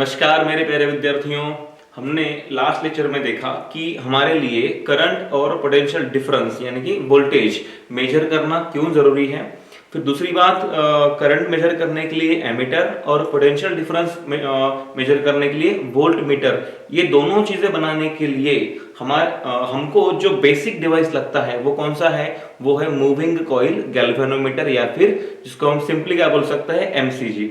नमस्कार मेरे प्यारे विद्यार्थियों। हमने लास्ट लेक्चर में देखा कि हमारे लिए करंट और पोटेंशियल डिफरेंस यानी कि वोल्टेज मेजर करना क्यों जरूरी है। फिर दूसरी बात, करंट मेजर करने के लिए एमीटर और पोटेंशियल डिफरेंस मेजर करने के लिए वोल्ट मीटर, ये दोनों चीजें बनाने के लिए हमको जो बेसिक डिवाइस लगता है वो कौन सा है, वो है मूविंग कॉइल गैल्वेनोमीटर या फिर जिसको हम सिंपली क्या बोल सकते हैं, एमसीजी।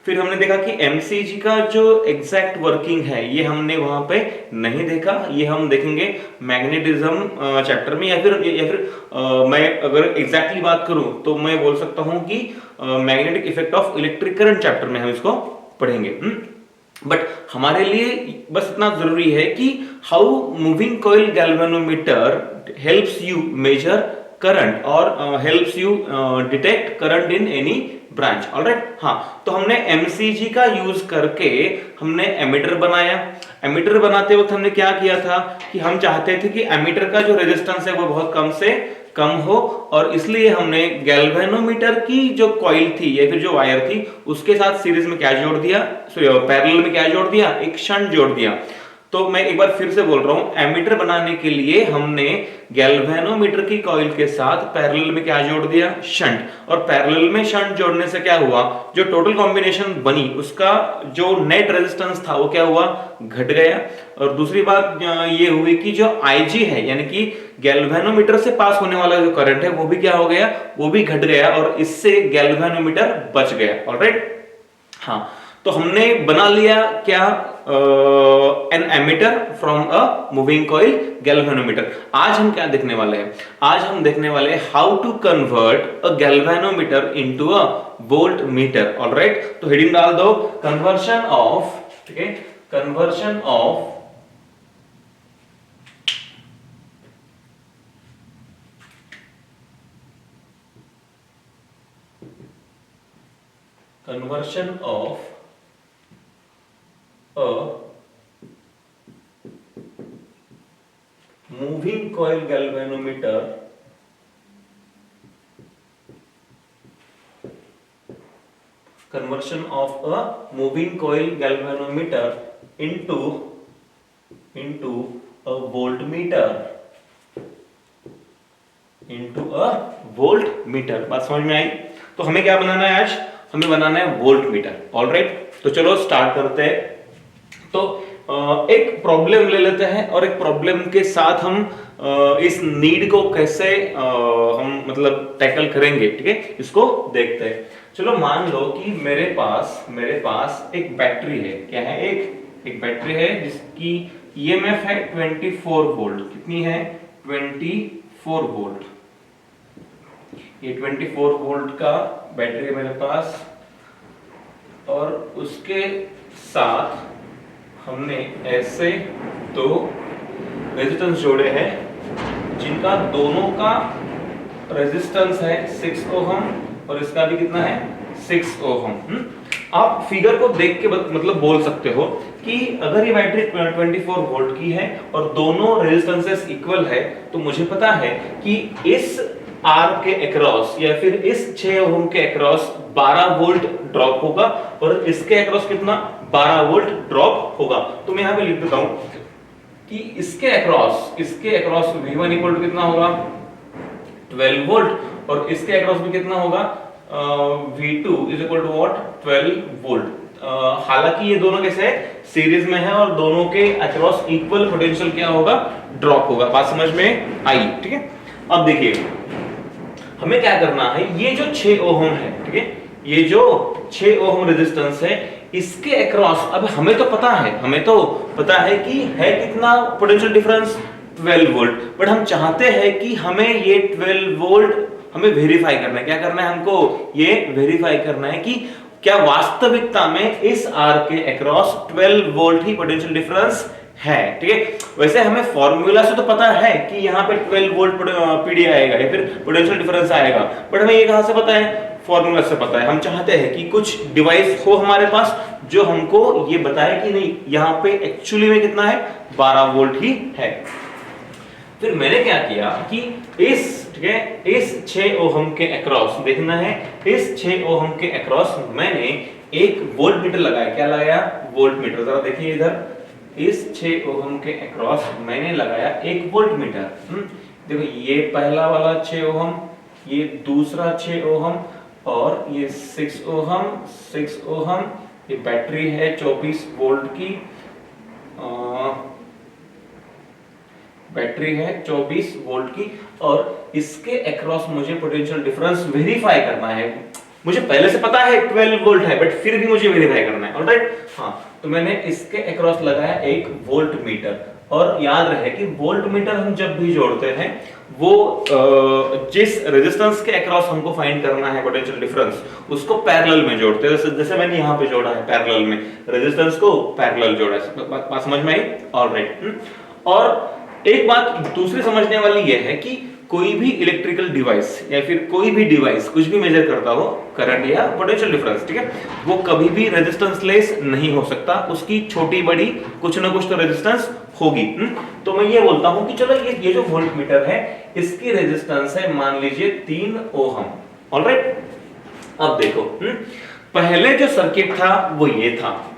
फिर हमने देखा कि एमसीजी का जो एग्जैक्ट वर्किंग है ये हमने वहां पे नहीं देखा, ये हम देखेंगे मैग्नेटिज्म चैप्टर में, या फिर मैं अगर एग्जैक्टली बात करूं तो मैं बोल सकता हूं कि magnetic effect of electric current chapter में हम इसको पढ़ेंगे। बट हमारे लिए बस इतना जरूरी है कि how moving coil galvanometer helps you measure current और helps you detect current in any branch. Alright, हाँ, तो हमने एमसीजी का यूज करके हमने एमीटर बनाया। एमीटर बनाते वक्त हमने क्या किया था कि हम चाहते थे कि एमीटर का जो रेजिस्टेंस है वो बहुत कम से कम हो, और इसलिए हमने गैल्वेनोमीटर की जो कॉइल थी या फिर जो वायर थी उसके साथ सीरीज में क्या जोड़ दिया, पैरेलल में क्या जोड़ दिया, एक शंट जोड़ दिया। तो मैं एक बार फिर से बोल रहा हूं, एमीटर बनाने के लिए हमने गैल्वेनोमीटर की कॉइल के साथ पैरेलल में क्या जोड़ दिया, शंट। और पैरेलल में शंट जोड़ने से क्या हुआ, जो टोटल कॉम्बिनेशन बनी उसका जो नेट रेजिस्टेंस था वो क्या हुआ, घट गया। और दूसरी बात ये हुई कि जो आईजी है यानी कि गैल्वेनोमीटर से पास होने वाला जो करंट है वो भी क्या हो गया, वो भी घट गया, और इससे गैल्वेनोमीटर बच गया। ऑलराइट, हाँ, तो हमने बना लिया क्या, an ammeter from a moving coil galvanometer. आज हम क्या देखने वाले हैं, आज हम देखने वाले हैं how to convert a galvanometer into a volt meter. Alright, तो हेडिंग डाल दो, कन्वर्शन ऑफ, ठीक है, conversion of a moving coil galvanometer into a voltmeter, बात समझ में आई। तो हमें क्या बनाना है, आज हमें बनाना है वोल्ट मीटर। ऑलराइट, तो चलो स्टार्ट करते हैं। तो एक प्रॉब्लम ले लेते हैं और एक प्रॉब्लम के साथ हम इस नीड को कैसे हम मतलब टैकल करेंगे, ठीक है, इसको देखते हैं। चलो मान लो कि मेरे पास एक बैटरी है। क्या है, एक बैटरी है जिसकी ईएमएफ है 24 वोल्ट। कितनी है, 24 वोल्ट। ये 24 वोल्ट का बैटरी है मेरे पास, और उसके साथ हमने ऐसे दो रेजिस्टेंस जोड़े हैं जिनका दोनों का रेजिस्टेंस है 6 ओहम, और इसका भी कितना है, 6 ओहम। आप फिगर को देख के मतलब बोल सकते हो कि अगर ये बैटरी 24 वोल्ट की है और दोनों रेजिस्टेंसेस इक्वल है, तो मुझे पता है कि इस R के अक्रॉस या फिर इस 6 ओम के अक्रॉस 12 वोल्ट ड्रॉप होगा, और इसके अक्रॉस कितना, 12 वोल्ट ड्रॉप होगा। तो मैं यहां पे लिख देता हूं कि इसके अक्रॉस V1 इक्वल टू कितना होगा, 12 वोल्ट, और इसके अक्रॉस भी कितना होगा, V2 is equal to what, 12 volt. हालांकि ये दोनों कैसे सीरीज में है और दोनों के अक्रॉस इक्वल पोटेंशियल क्या होगा, ड्रॉप होगा। बात समझ में आई, ठीक है। अब देखिए हमें क्या करना है, ये जो 6 ओहम है, ठीक है, ये जो 6 ओहम रेजिस्टेंस है इसके अक्रॉस, अब हमें तो पता है कि है कितना पोटेंशियल डिफरेंस, 12 वोल्ट। बट हम चाहते हैं कि हमें ये 12 वोल्ट हमें वेरीफाई करना है। क्या करना है हमको, ये वेरीफाई करना है कि क्या वास्तविकता में इस R के अक्रॉस 12 वोल्ट ही पोटेंशियल डिफरेंस है, ठीक है। वैसे हमें फॉर्मूला से तो पता है कि यहाँ पे 12 वोल्ट पीडी आएगा या फिर पोटेंशियल डिफरेंस आएगा, बट हमें ये कहां से पता है, फॉर्मूला से पता है। हम चाहते हैं कि कुछ डिवाइस हो हमारे पास जो हमको ये बताए कि नहीं यहाँ पे एक्चुअली में कितना है, 12 वोल्ट ही है। फिर मैंने क्या किया कि ठीक है, इस 6 ओहम के अक्रॉस देखना है, इस 6 ओहम के अक्रॉस मैंने एक वोल्ट मीटर लगाया, क्या लगाया, वोल्ट मीटर। जरा देखिए इधर, इस 6 ओहम के अक्रॉस मैंने लगाया एक वोल्ट मीटर। देखो ये पहला वाला 6 ओहम, ये दूसरा 6 ओहम, और ये 6 ओहम, ये बैटरी है 24 वोल्ट की, बैटरी है 24 वोल्ट की, और इसके अक्रॉस मुझे पोटेंशियल डिफरेंस वेरीफाई करना है। मुझे पहले से पता है 12 वोल्ट है, बट फिर भी मुझे वेरीफाई करना है। ऑलराइट, हाँ, तो मैंने इसके अक्रॉस लगाया एक वोल्ट मीटर, और याद रहे कि वोल्ट मीटर हम जब भी जोड़ते हैं वो जिस रेजिस्टेंस के अक्रॉस हमको फाइंड करना है पोटेंशियल डिफरेंस, उसको पैरेलल में जोड़ते हैं। जैसे मैंने यहाँ पे जोड़ा है पैरेलल में, रेजिस्टेंस को पैरेलल जोड़ा है। बात समझ में आई? ऑलराइट। और एक बात दूसरी समझने वाली यह है कि कोई भी इलेक्ट्रिकल डिवाइस या फिर कोई भी डिवाइस कुछ भी मेजर करता हो, करंट या पोटेंशियल डिफरेंस, ठीक है, वो कभी भी रेजिस्टेंस लेस नहीं हो सकता। उसकी छोटी बड़ी कुछ ना कुछ तो रेजिस्टेंस होगी। तो मैं ये बोलता हूं कि चलो ये जो वोल्ट मीटर है इसकी रेजिस्टेंस है मान लीजिए 3 ओहम। ऑलराइट, अब देखो, पहले जो सर्किट था वो ये था।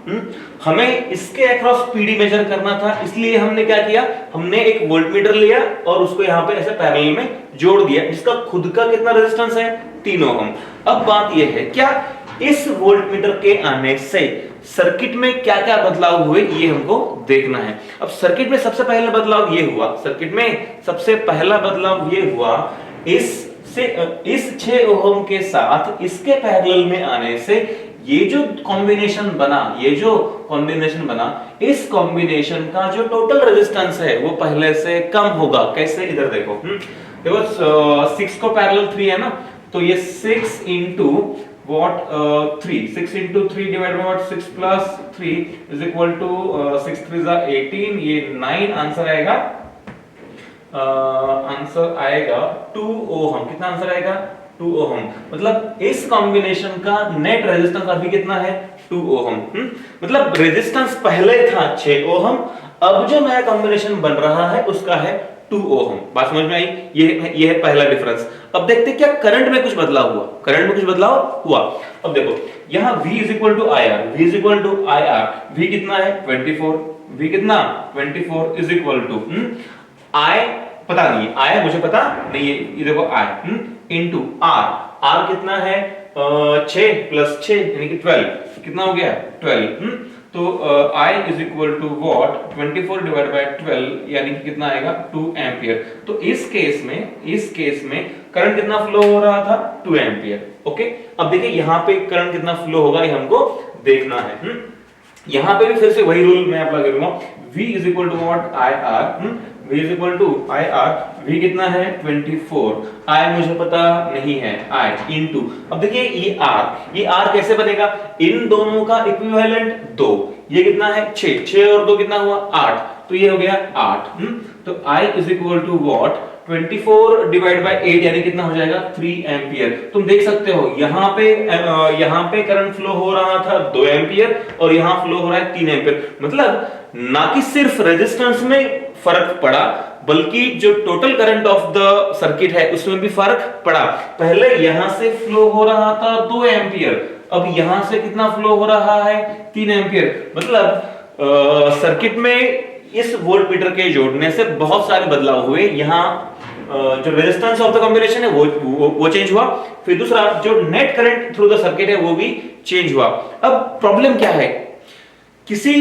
हमें इसके अक्रॉस पीडी मेजर करना था, इसलिए हमने क्या किया, हमने एक वोल्ट मीटर लिया और उसको यहाँ पे ऐसे पैरेलल में जोड़ दिया, जिसका खुद का कितना रेजिस्टेंस है, 3 ओहम। अब बात यह है, क्या इस वोल्ट मीटर के आने से सर्किट में क्या क्या बदलाव हुए ये हमको देखना है। अब सर्किट में सबसे पहला बदलाव ये हुआ, सर्किट में सबसे पहला बदलाव ये हुआ, इस 6 ओहम के साथ इसके पैरेलल में आने से ये जो कॉम्बिनेशन बना, इस कॉम्बिनेशन का जो टोटल रेजिस्टेंस है वो पहले से कम होगा। कैसे, इधर देखो, देखो 6 को पैरेलल 3 है ना, तो ये 6 into what 3 6 into 3 divided by what 6 plus 3 is equal to 6 3 is 18, ये 9 आंसर आएगा। आंसर आएगा 2 ओहम। कितना आंसर आएगा, 2 ओहम। मतलब इस कॉम्बिनेशन का नेट रेजिस्टेंस अभी कितना है, 2 ओहम। मतलब रेजिस्टेंस पहले था 6 ओहम, अब जो नया कॉम्बिनेशन बन रहा है उसका है 2 ओहम। बात समझ में आई? ये है पहला डिफरेंस। अब देखते हैं क्या करंट में कुछ बदलाव हुआ। करंट में कुछ बदलाव हुआ। अब देखो यहां V is equal to I R, V is equal to I R. V कितना है, 24। V कितना, 24 इज इक्वल टू I पता नहीं है, I मुझे पता नहीं है, ये देखो I इनटू R। R कितना है, 6 प्लस 6 यानी कि 12। कितना हो गया, 12। तो I is equal to what, 24 divide by 12 यानी कि कितना आएगा, 2 एम्पियर। तो इस केस में करंट कितना फ्लो हो रहा था, 2 एम्पियर। ओके, अब देखिए यहाँ पे करंट कितना फ्लो होगा ये हमको देखना है। यहाँ पे भी फिर से वही रूल मैं अप्लाई करूंगा, V is equal to what, I R. V is equal to I R. V कितना है, 24। I मुझे पता नहीं है, I इनटू, अब देखिए ये R कैसे बनेगा, इन दोनों का इक्विवेलेंट 2। ये कितना है, 6 और 2 कितना हुआ, 8। तो ये हो गया 8। तो I is equal to what, 24 divide by 8 यानी कितना हो जाएगा, 3 एम्पियर। तुम देख सकते हो यहाँ पे करंट फ्लो हो रहा था 2 एम्पियर और यहाँ फ्लो हो रहा है 3 एम्पियर। मतलब ना कि सिर्फ रेजिस्टेंस में फर्क पड़ा, बल्कि जो total current of the circuit है उसमें भी फर्क पड़ा। पहले यहां से फ्लो हो रहा था 2 एम्पियर, अब यहां से कितना फ्लो हो रहा है, 3 एम्पियर। मतलब सर्किट में इस वोल्ट मीटर के जोड़ने से बहुत सारे बदलाव हुए। यहाँ जो रेजिस्टेंस ऑफ द कॉम्बिनेशन है वो चेंज हुआ, फिर दूसरा जो net current through the circuit है वो भी चेंज हुआ। अब प्रॉब्लम क्या है, किसी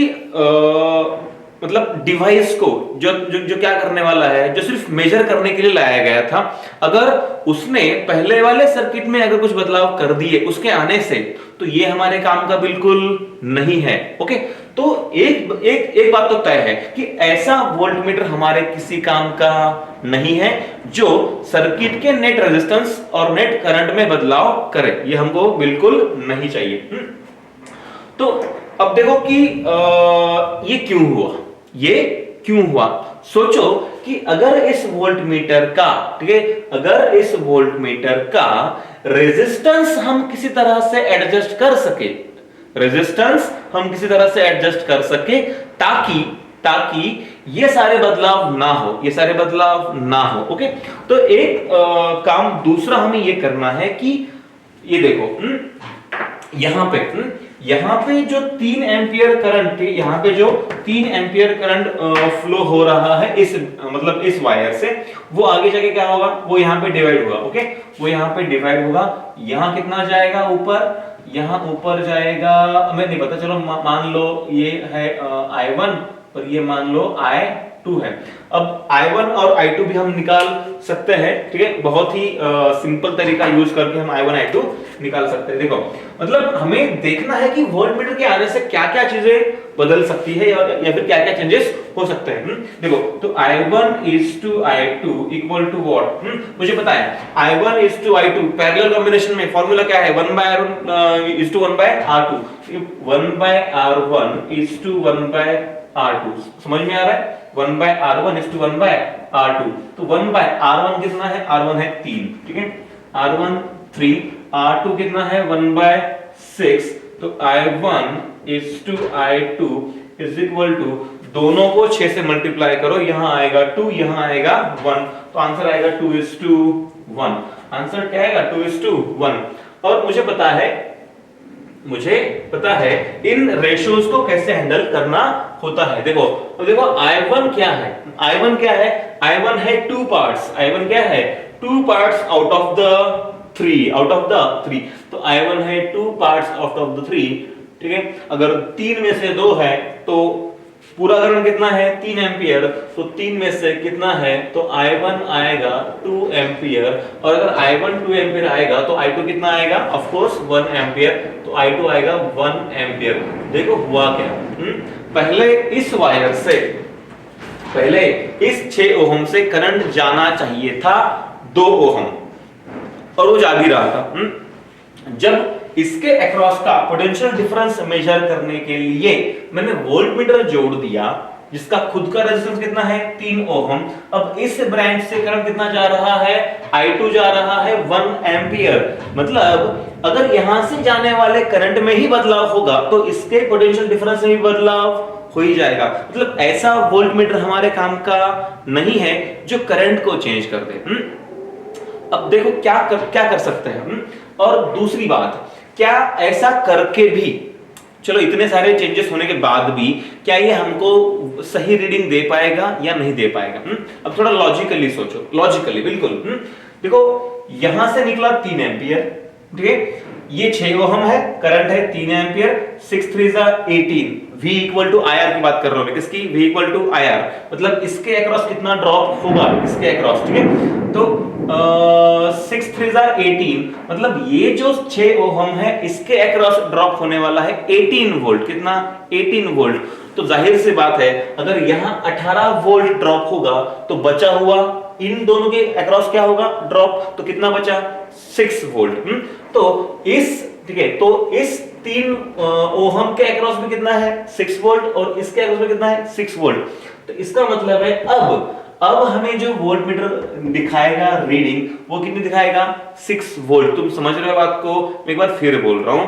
मतलब डिवाइस को जो क्या करने वाला है, जो सिर्फ मेजर करने के लिए लाया गया था, अगर उसने पहले वाले सर्किट में अगर कुछ बदलाव कर दिए उसके आने से, तो ये हमारे काम का बिल्कुल नहीं है। ओके, तो एक बात तो तय है कि ऐसा वोल्टमीटर हमारे किसी काम का नहीं है जो सर्किट के नेट रेजिस्टेंस और नेट करंट में बदलाव करे, ये हमको बिल्कुल नहीं चाहिए। तो अब देखो कि ये क्यों हुआ। सोचो कि अगर इस वोल्टमीटर का, ठीक है, अगर इस वोल्टमीटर का रेजिस्टेंस हम किसी तरह से एडजस्ट कर सके, ताकि ये सारे बदलाव ना हो। ओके, तो एक काम दूसरा हमें ये करना है कि ये देखो यहाँ पे जो 3 एम्पियर करंट थे, यहाँ पे जो 3 एम्पियर करंट फ्लो हो रहा है इस मतलब इस वायर से, वो आगे जाके क्या होगा, वो यहाँ पे डिवाइड होगा। ओके, वो यहाँ पे डिवाइड होगा। यहाँ कितना जाएगा ऊपर, यहाँ ऊपर जाएगा, हमें नहीं पता, चलो मान लो ये है I1 और ये मान लो I2 है। अब I1 और I2 भी हम निकाल सकते हैं, ठीक है, बहुत ही सिंपल तरीका यूज करके हम I1 I2 निकाल सकते हैं। देखो मतलब हमें देखना है कि वोल्टमीटर के आने से क्या क्या चीजें बदल सकती है या फिर क्या क्या चेंजेस हो सकते हैं। देखो तो I1 is to I2 equal to what, मुझे पता है I1 is to I2 parallel combination में फॉर्मूला क्या है, 1 by R1 is to 1 by R2, 1 by R1 is to 1 by R2, समझ में आ रहा है, 1 by R1 is to 1 by R2, तो 1 by R1 कितना है, R1 है 3, ठीक है, R1 3, R2 कितना है 1 by 6, तो I1 is to I2 is equal to, दोनों को 6 से मल्टीप्लाई करो, यहां आएगा 2, यहां आएगा 1, तो आंसर आएगा 2 is to 1, आंसर क्या आएगा 2 is to 1। और मुझे पता है इन रेशियोज को कैसे हैंडल करना होता है। देखो अब देखो I1 क्या है, I1 क्या है, I1 है 2 पार्ट्स, I1 क्या है 2 पार्ट्स आउट ऑफ द 3, तो I1 है 2 पार्ट्स आउट ऑफ द 3, ठीक है, अगर 3 में से 2 है तो पूरा करंट कितना है 3 एम्पियर, तो 3 में से कितना है, तो I1 आएगा 2 एम्पियर, और अगर I1 2 एम्पियर आएगा तो I2 कितना आएगा, ऑफ कोर्स 1 एम्पियर, तो I2 आएगा 1 एम्पियर। देखो हुआ क्या, पहले इस वायर से, पहले इस 6 ओहम से करंट जाना चाहिए था 2 ओहम, और वो जा भी रहा था। जब इसके अक्रॉस का पोटेंशियल डिफरेंस मेजर करने के लिए मैंने वोल्टमीटर जोड़ दिया, जिसका खुद का रेजिस्टेंस कितना है 3 ओहम, अब इस ब्रांच से करंट कितना जा रहा है, I2 जा रहा है 1 एम्पियर, मतलब अगर यहां से जाने वाले करंट में ही बदलाव होगा तो इसके पोटेंशियल डिफरेंस में भी बदलाव हो ही जाएगा। मतलब ऐसा वोल्टमीटर हमारे काम का नहीं है जो करंट को चेंज कर दे। अब देखो क्या कर सकते हैं हम, और दूसरी बात, क्या ऐसा करके भी, चलो इतने सारे चेंजेस होने के बाद भी क्या ये हमको सही रीडिंग दे पाएगा या नहीं दे पाएगा। अब थोड़ा लॉजिकली सोचो, लॉजिकली बिल्कुल। देखो यहां से निकला 3 एम्पियर, ठीक है, ये 6 ओहम है, करंट है 3 ampere, 6 3 18, V equal to IR की बात कर रहा हूं मैं, किसकी, V इक्वल टू IR, मतलब इसके अक्रॉस कितना ड्रॉप होगा, इसके अक्रॉस, ठीक है, तो 6 3 18, मतलब ये जो 6 ओहम है इसके अक्रॉस ड्रॉप होने वाला है 18 वोल्ट, कितना 18 वोल्ट, तो जाहिर सी बात है अगर यहां 18 वोल्ट ड्रॉप होगा तो बचा हुआ इन दोनों के अक्रॉस क्या होगा ड्रॉप, तो कितना बचा 6 वोल्ट। तो इस, ठीक है, तो इस 3 ओहम के अक्रॉस में कितना है 6 वोल्ट, और इसके अक्रॉस में कितना है 6 वोल्ट, तो इसका मतलब है अब हमें जो वोल्टमीटर दिखाएगा रीडिंग वो कितनी दिखाएगा 6 वोल्ट। तुम समझ रहे हो बात को, मैं एक बार फिर बोल रहा हूं,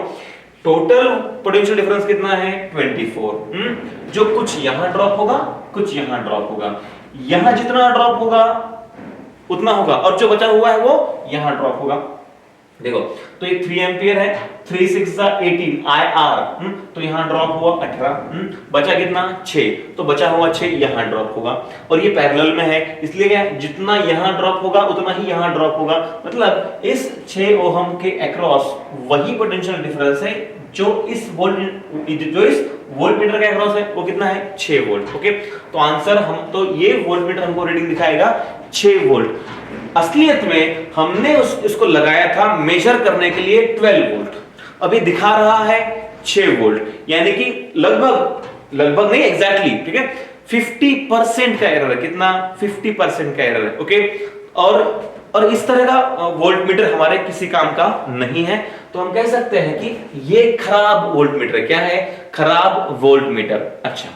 टोटल पोटेंशियल डिफरेंस कितना है 24, जो कुछ यहां ड्रॉप होगा कुछ यहां ड्रॉप होगा, यहां जितना ड्रॉप होगा उतना होगा, और जो बचा हुआ है वो यहां ड्रॉप होगा। देखो तो ये 3 एम्पियर है, 3 6 18 IR, तो यहां ड्रॉप हुआ 18, बचा कितना 6, तो बचा हुआ 6 यहां ड्रॉप होगा, और ये पैरेलल में है, इसलिए क्या जितना यहां ड्रॉप होगा उतना ही यहां ड्रॉप होगा, मतलब इस 6 ओहम के अक्रॉस वही पोटेंशियल डिफरेंस है जो इस वोल्टमीटर के अक्रॉस है, वो कितना है 6 वोल्ट। ओके, तो आंसर हम, तो ये वोल्टमीटर हमको रीडिंग दिखाएगा 6 वोल्ट। असलियत में हमने इसको लगाया था मेजर करने के लिए 12 वोल्ट, अभी दिखा रहा है 6 वोल्ट, यानी कि लगभग नहीं एग्जैक्टली, ठीक है, 50% का एरर है, कितना 50% का एरर है। ओके, और इस तरह का वोल्टमीटर हमारे किसी काम का नहीं है, तो हम कह सकते हैं कि ये खराब वोल्टमीटर, क्या है खराब वोल्टमीटर। अच्छा,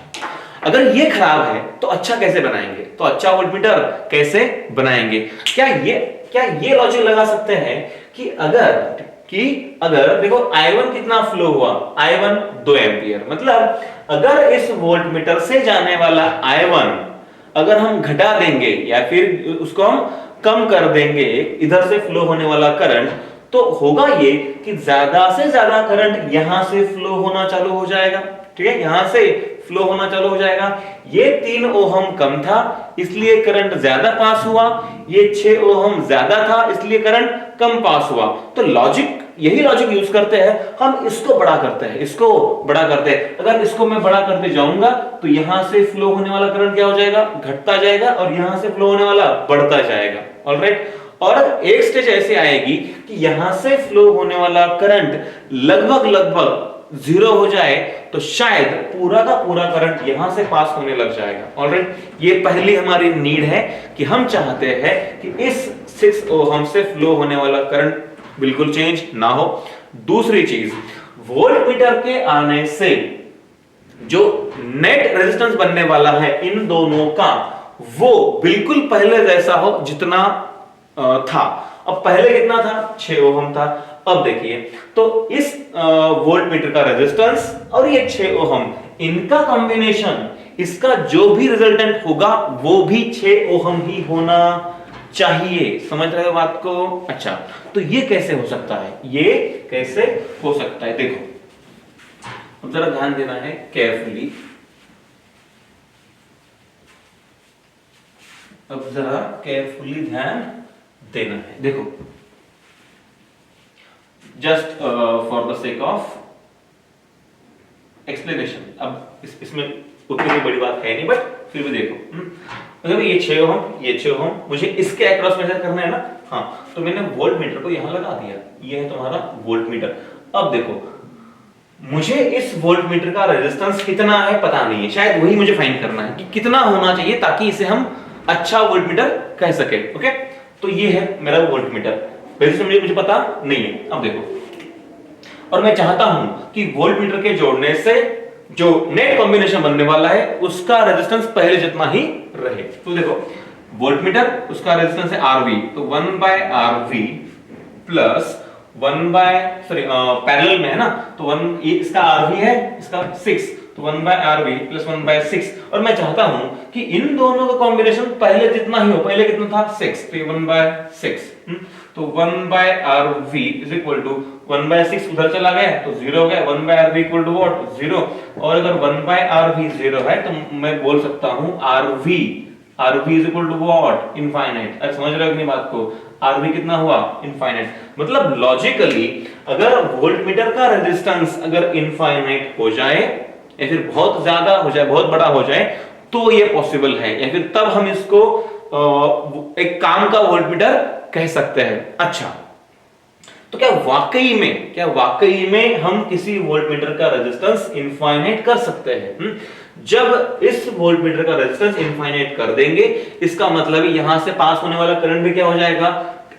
अगर ये खराब है तो अच्छा कैसे बनाएंगे, तो अच्छा वोल्टमीटर कैसे बनाएंगे, क्या ये लॉजिक लगा सकते हैं कि अगर देखो I1 कितना फ्लो हुआ, I1 2 एम्पियर, मतलब अगर इस वोल्टमीटर से जाने वाला I1 अगर हम घटा देंगे या फिर उसको हम कम कर देंगे, इधर से फ्लो होने वाला करंट, तो होगा ये कि ज्यादा से ज्यादा करंट यहां से फ्लो होना चालू हो जाएगा, ठीक है, यहां से फ्लो होना चालू हो जाएगा। ये 3 ओहम कम था इसलिए करंट ज्यादा पास हुआ, ये 6 ओहम ज्यादा था इसलिए करंट कम पास हुआ। तो लॉजिक, यही लॉजिक यूज करते हैं हम, इसको बड़ा करते हैं, इसको बड़ा करते हैं। अगर इसको मैं बड़ा करते जाऊंगा तो यहां से फ्लो होने वाला करंट क्या हो जाएगा, घटता जाएगा, और यहां से फ्लो होने वाला बढ़ता जाएगा। ऑलराइट, और एक स्टेज ऐसे आएगी कि यहां से फ्लो होने वाला करंट लगभग जीरो हो जाए तो शायद पूरा का पूरा करंट यहां से पास होने लग जाएगा। ऑलराइट, ये पहली हमारी नीड है कि हम चाहते हैं कि इस 6 ओहम से फ्लो होने वाला करंट बिल्कुल चेंज ना हो। दूसरी चीज, वोल्टमीटर के आने से जो नेट रेजिस्टेंस बनने वाला है इन दोनों का, वो बिल्कुल पहले जैसा हो जितना था। अब पहले कितना था, 6 ओहम था। अब देखिए, तो इस वोल्टमीटर का रेजिस्टेंस और ये 6 ओहम, इनका कॉम्बिनेशन, इसका जो भी रिजल्टेंट होगा वो भी 6 ओहम ही होना चाहिए। समझ रहे हो बात को? अच्छा, तो ये कैसे हो सकता है, ये कैसे हो सकता है, देखो अब जरा ध्यान देना है केयरफुली। अब जरा केयरफुली ध्यान देना है। देखो, just for the sake of explanation, अब इसमें उतनी बड़ी बात है नहीं, बट फिर भी देखो, अगर ये 6 ओहम, ये 6 ओहम, मुझे इसके अक्रॉस मेजर करना है ना, हाँ, तो मैंने वोल्ट मीटर को यहां लगा दिया, ये है तुम्हारा वोल्ट मीटर। अब देखो, मुझे इस वोल्ट मीटर का रेजिस्टेंस कितना है पता नहीं है, शायद वही मुझे फाइंड करना है कि कितना होना चाहिए ताकि इसे हम अच्छा वोल्ट मीटर कह सके। ओके, तो ये है मेरा वोल्ट मीटर, रेजिस्टेंस मुझे पता नहीं है। अब देखो, और मैं चाहता हूं कि वोल्ट मीटर के जोड़ने से जो नेट कॉम्बिनेशन बनने वाला है उसका रेजिस्टेंस पहले जितना ही रहे। तो देखो, वोल्ट मीटर, उसका रेजिस्टेंस है आरवी, तो 1/RV प्लस 1/पैरेलल में है ना, तो 1, इसका आरवी है, इसका 6, तो 1/RV प्लस 1/6। और मैं चाहता हूं कि इन दोनों का कॉम्बिनेशन पहले जितना ही हो, पहले कितना था 6, तो 1/6, तो 1/RV इज इक्वल टू 1/6 उधर चला गया तो 0 हो गया, 1/RV इक्वल टू व्हाट, 0। और अगर 1/RV 0 है तो मैं बोल सकता हूं RV is equal to what, infinite. अब समझ रहे हो अपनी बात को, RV कितना हुआ, इनफाइनाइट। मतलब लॉजिकली अगर वोल्टमीटर का रेजिस्टेंस अगर इनफाइनाइट हो जाए या फिर बहुत ज्यादा हो जाए, बहुत बड़ा हो जाए, तो ये पॉसिबल है, या फिर तब हम इसको एक काम का वोल्टमीटर कह सकते हैं। अच्छा, तो क्या वाकई में हम किसी वोल्टमीटर का रेजिस्टेंस इनफाइनाइट कर सकते हैं? जब इस वोल्टमीटर का रेजिस्टेंस इनफाइनाइट कर देंगे, इसका मतलब यहां से पास होने वाला करंट भी क्या हो जाएगा,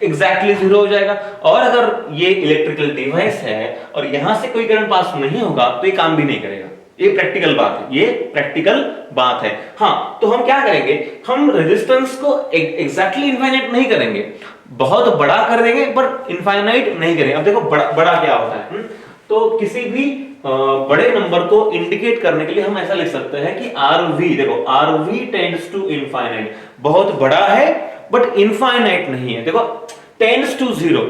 एग्जैक्टली 0 हो जाएगा। और अगर ये इलेक्ट्रिकल डिवाइस है और यहां से कोई करंट पास नहीं होगा तो ये काम भी नहीं करेगा। ये प्रैक्टिकल बात है, ये प्रैक्टिकल बात है। हाँ, तो हम क्या करेंगे, हम रेजिस्टेंस को एग्जैक्टली इनफाइनाइट नहीं करेंगे, बहुत बड़ा कर देंगे पर इनफाइनाइट नहीं करेंगे। अब देखो बड़ा क्या होता है, तो किसी भी बड़े नंबर को इंडिकेट करने के लिए हम ऐसा लिख सकते हैं कि RV, देखो RV टेंड्स टू इनफाइनाइट, बहुत बड़ा है बट इनफाइनाइट नहीं है। देखो टेंड्स टू 0,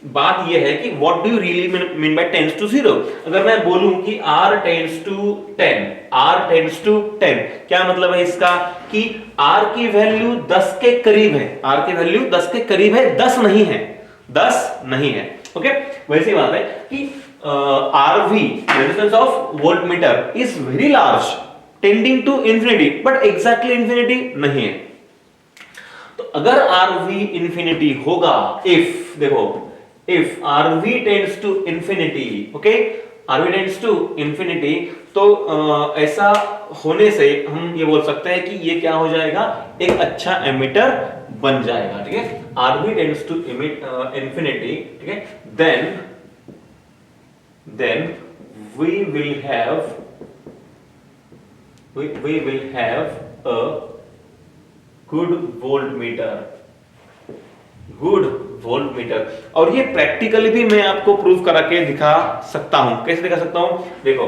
बात यह है कि what do you really mean by tends to 0। अगर मैं बोलूं कि R tends to 10, R tends to 10, क्या मतलब है इसका कि R की वैल्यू 10 के करीब है, R की वैल्यू 10 के करीब है, 10 नहीं है, 10 नहीं है। ओके, वैसी बात है कि RV resistance of voltmeter is very large tending to infinity, but exactly infinity नहीं है। तो अगर RV इंफिनिटी होगा, if RV tends to infinity, okay, RV tends to infinity, तो ऐसा होने से हम ये बोल सकते हैं कि ये क्या हो जाएगा, एक अच्छा एमिटर बन जाएगा। ठीक है, RV tends to infinity, ठीक है, then we will have a good voltmeter. और ये प्रैक्टिकली भी मैं आपको प्रूफ करा के दिखा सकता हूं। कैसे दिखा सकता हूं, देखो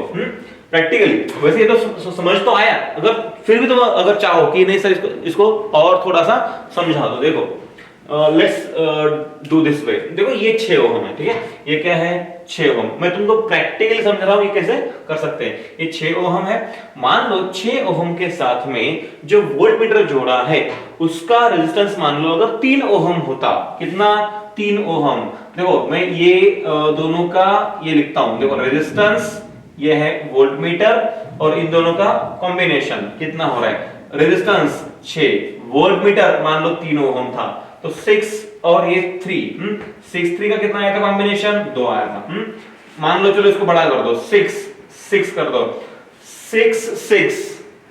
प्रैक्टिकली। वैसे ये तो समझ तो आया, अगर फिर भी तुम अगर चाहो कि नहीं सर इसको और थोड़ा सा समझा दो, देखो लेट्स डू दिस वे। देखो ये 6 ओम है, ठीक है, ये क्या है 6 ओम। मैं तुमको प्रैक्टिकली समझ रहा हूं ये कैसे कर सकते हैं। ये 6 ओम है। मान लो 6 ओम के साथ में जो वोल्टमीटर जोड़ा है उसका रेजिस्टेंस मान लो अगर 3 ओम होता, कितना 3 ओम। देखो मैं ये दोनों का ये लिखता हूं, देखो रेजिस्टेंस ये है वोल्टमीटर और इन दोनों का कॉम्बिनेशन कितना हो रहा है, रेजिस्टेंस 6, वोल्टमीटर मान लो 3 ओम था तो 6 और ये 3, 6 3 का कितना आया था कॉम्बिनेशन 2 आया था। मान लो चलो इसको बड़ा कर दो, 6 6 कर दो, 6 6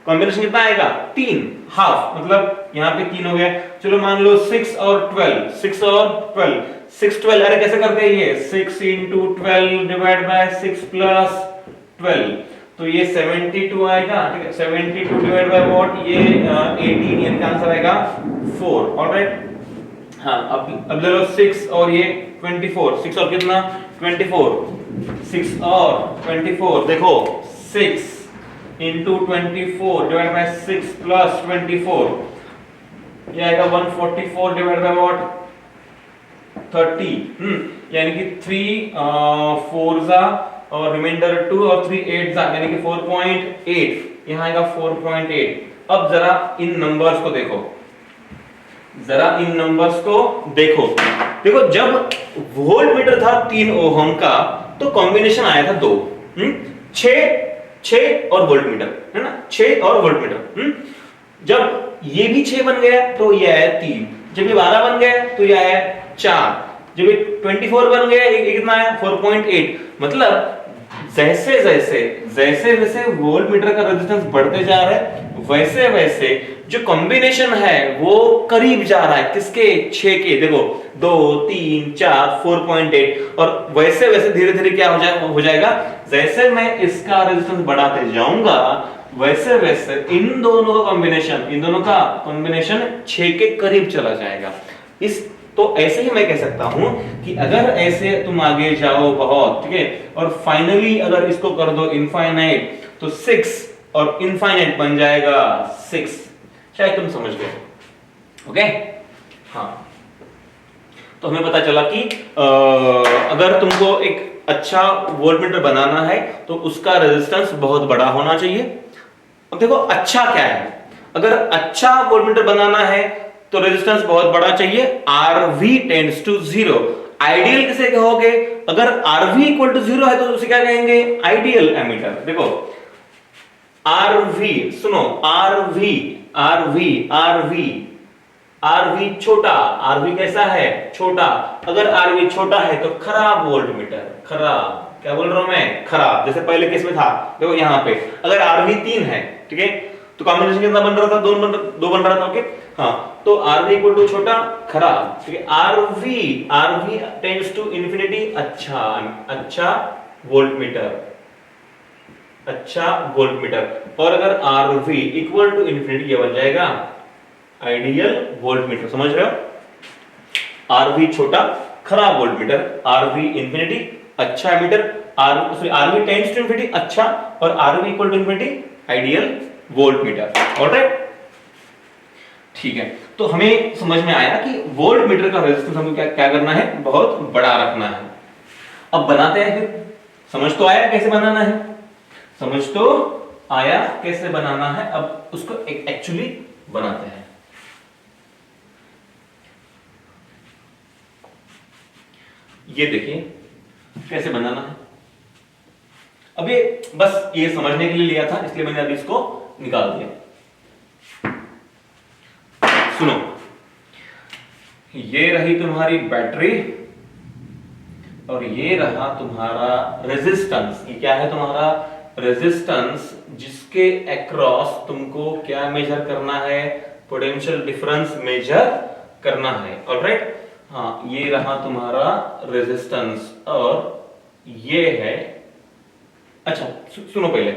कॉम्बिनेशन कितना आएगा 3, हाफ मतलब यहाँ पे 3 हो गया। चलो मान लो 6 और 12, 6 और 12, 6 12, अरे कैसे करते हैं ये 6 into 12 डिवाइड बाय 6 प्लस 12, तो ये 72 आएगा, ठीक है। 72 डिवाइड बाय व्हाट, ये 18, यानी आंसर आएगा 4। ऑलराइट, हाँ अब ले लो 6 और ये 24, 6 और कितना 24, 6 और 24, देखो 6 into 24 डिवाइड बाय 6 प्लस 24, ये आएगा 144 डिवाइड बाय व्हाट 30, यानी कि 3 4 जा और रिमाइंडर 2 और 3 8 जा, यानी कि 4.8, यहाँ आएगा 4.8। अब जरा इन नंबर्स को देखो, जरा इन नंबर्स को देखो। देखो जब वोल्टमीटर था 3 ओम का तो कॉम्बिनेशन आया था 2, 6 और वोल्टमीटर, है ना, 6 और वोल्टमीटर। जब ये भी 6 बन गया तो ये आया 3, जब ये 12 बन गया तो ये आया 4, जब ये 24 बन गया ये कितना आया 4.8। मतलब जैसे जैसे जैसे जैसे वोल्टमीटर का रेजिस्टेंस बढ़ते जा रहा है वैसे वैसे जो कॉम्बिनेशन है वो करीब जा रहा है किसके 6 के, देखो 2 3 4 4.8, और वैसे वैसे धीरे धीरे क्या हो जाएगा, जैसे मैं इसका रेजिस्टेंस बढ़ाते जाऊंगा वैसे वैसे इन दोनों का कॉम्बिनेशन 6 के करीब चला जाएगा। इस तो ऐसे ही मैं कह सकता हूं कि अगर ऐसे तुम आगे जाओ बहुत, ठीक है, और फाइनली अगर इसको कर दो इनफाइनाइट तो 6 और इनफाइनाइट बन जाएगा 6। शायद तुम समझ गए, ओके। हाँ, तो हमें पता चला कि अगर तुमको एक अच्छा वोल्टमीटर बनाना है तो उसका रेजिस्टेंस बहुत बड़ा होना चाहिए। अब देखो अच्छा क्या है, अगर अच्छा वोल्टमीटर बनाना है तो रेजिस्टेंस बहुत बड़ा चाहिए, RV टेंड्स टू 0। आइडियल किसे कहोगे, अगर RV इक्वल टू 0 है तो उसे क्या कहेंगे, आइडियल एमीटर। देखो RV, सुनो RV छोटा, RV कैसा है छोटा, अगर RV छोटा है तो खराब वोल्टमीटर, खराब, क्या बोल रहा हूं मैं, खराब। जैसे पहले केस में था, देखो यहां पे अगर RV 3 है, ठीक है, तो कॉम्बिनेशन कितना बन रहा था, 2 बन रहा था, ओके। हाँ, तो RV इक्वल टू छोटा खराब, ठीक है। RV टेंड्स टू इंफिनिटी, अच्छा वोल्टमीटर, और अगर RV इक्वल टू इंफिनिटी ये बन जाएगा आइडियल वोल्टमीटर। समझ रहे हो, RV छोटा खराब वोल्टमीटर, RV इंफिनिटी अच्छा ammeter, RV tends to infinity अच्छा, और RV equal to infinity ideal voltmeter. Alright, ठीक है। तो हमें समझ में आया कि वोल्टमीटर का रेजिस्टेंस हमको क्या करना है, बहुत बड़ा रखना है। अब बनाते हैं फिर, समझ तो आया कैसे बनाना है, समझ तो आया कैसे बनाना है, अब उसको एक्चुअली बनाते हैं। ये देखिए कैसे बनाना है। अब ये बस ये समझने के लिए लिया था, इसलिए मैंने अभी इसको निकाल दिया। सुनो, ये रही तुम्हारी बैटरी और ये रहा तुम्हारा रेजिस्टेंस। ये क्या है, तुम्हारा रेजिस्टेंस, जिसके अक्रॉस तुमको क्या मेजर करना है, पोटेंशियल डिफरेंस मेजर करना है। ऑलराइट, हाँ, ये रहा तुम्हारा रेजिस्टेंस और ये है, अच्छा सुनो पहले,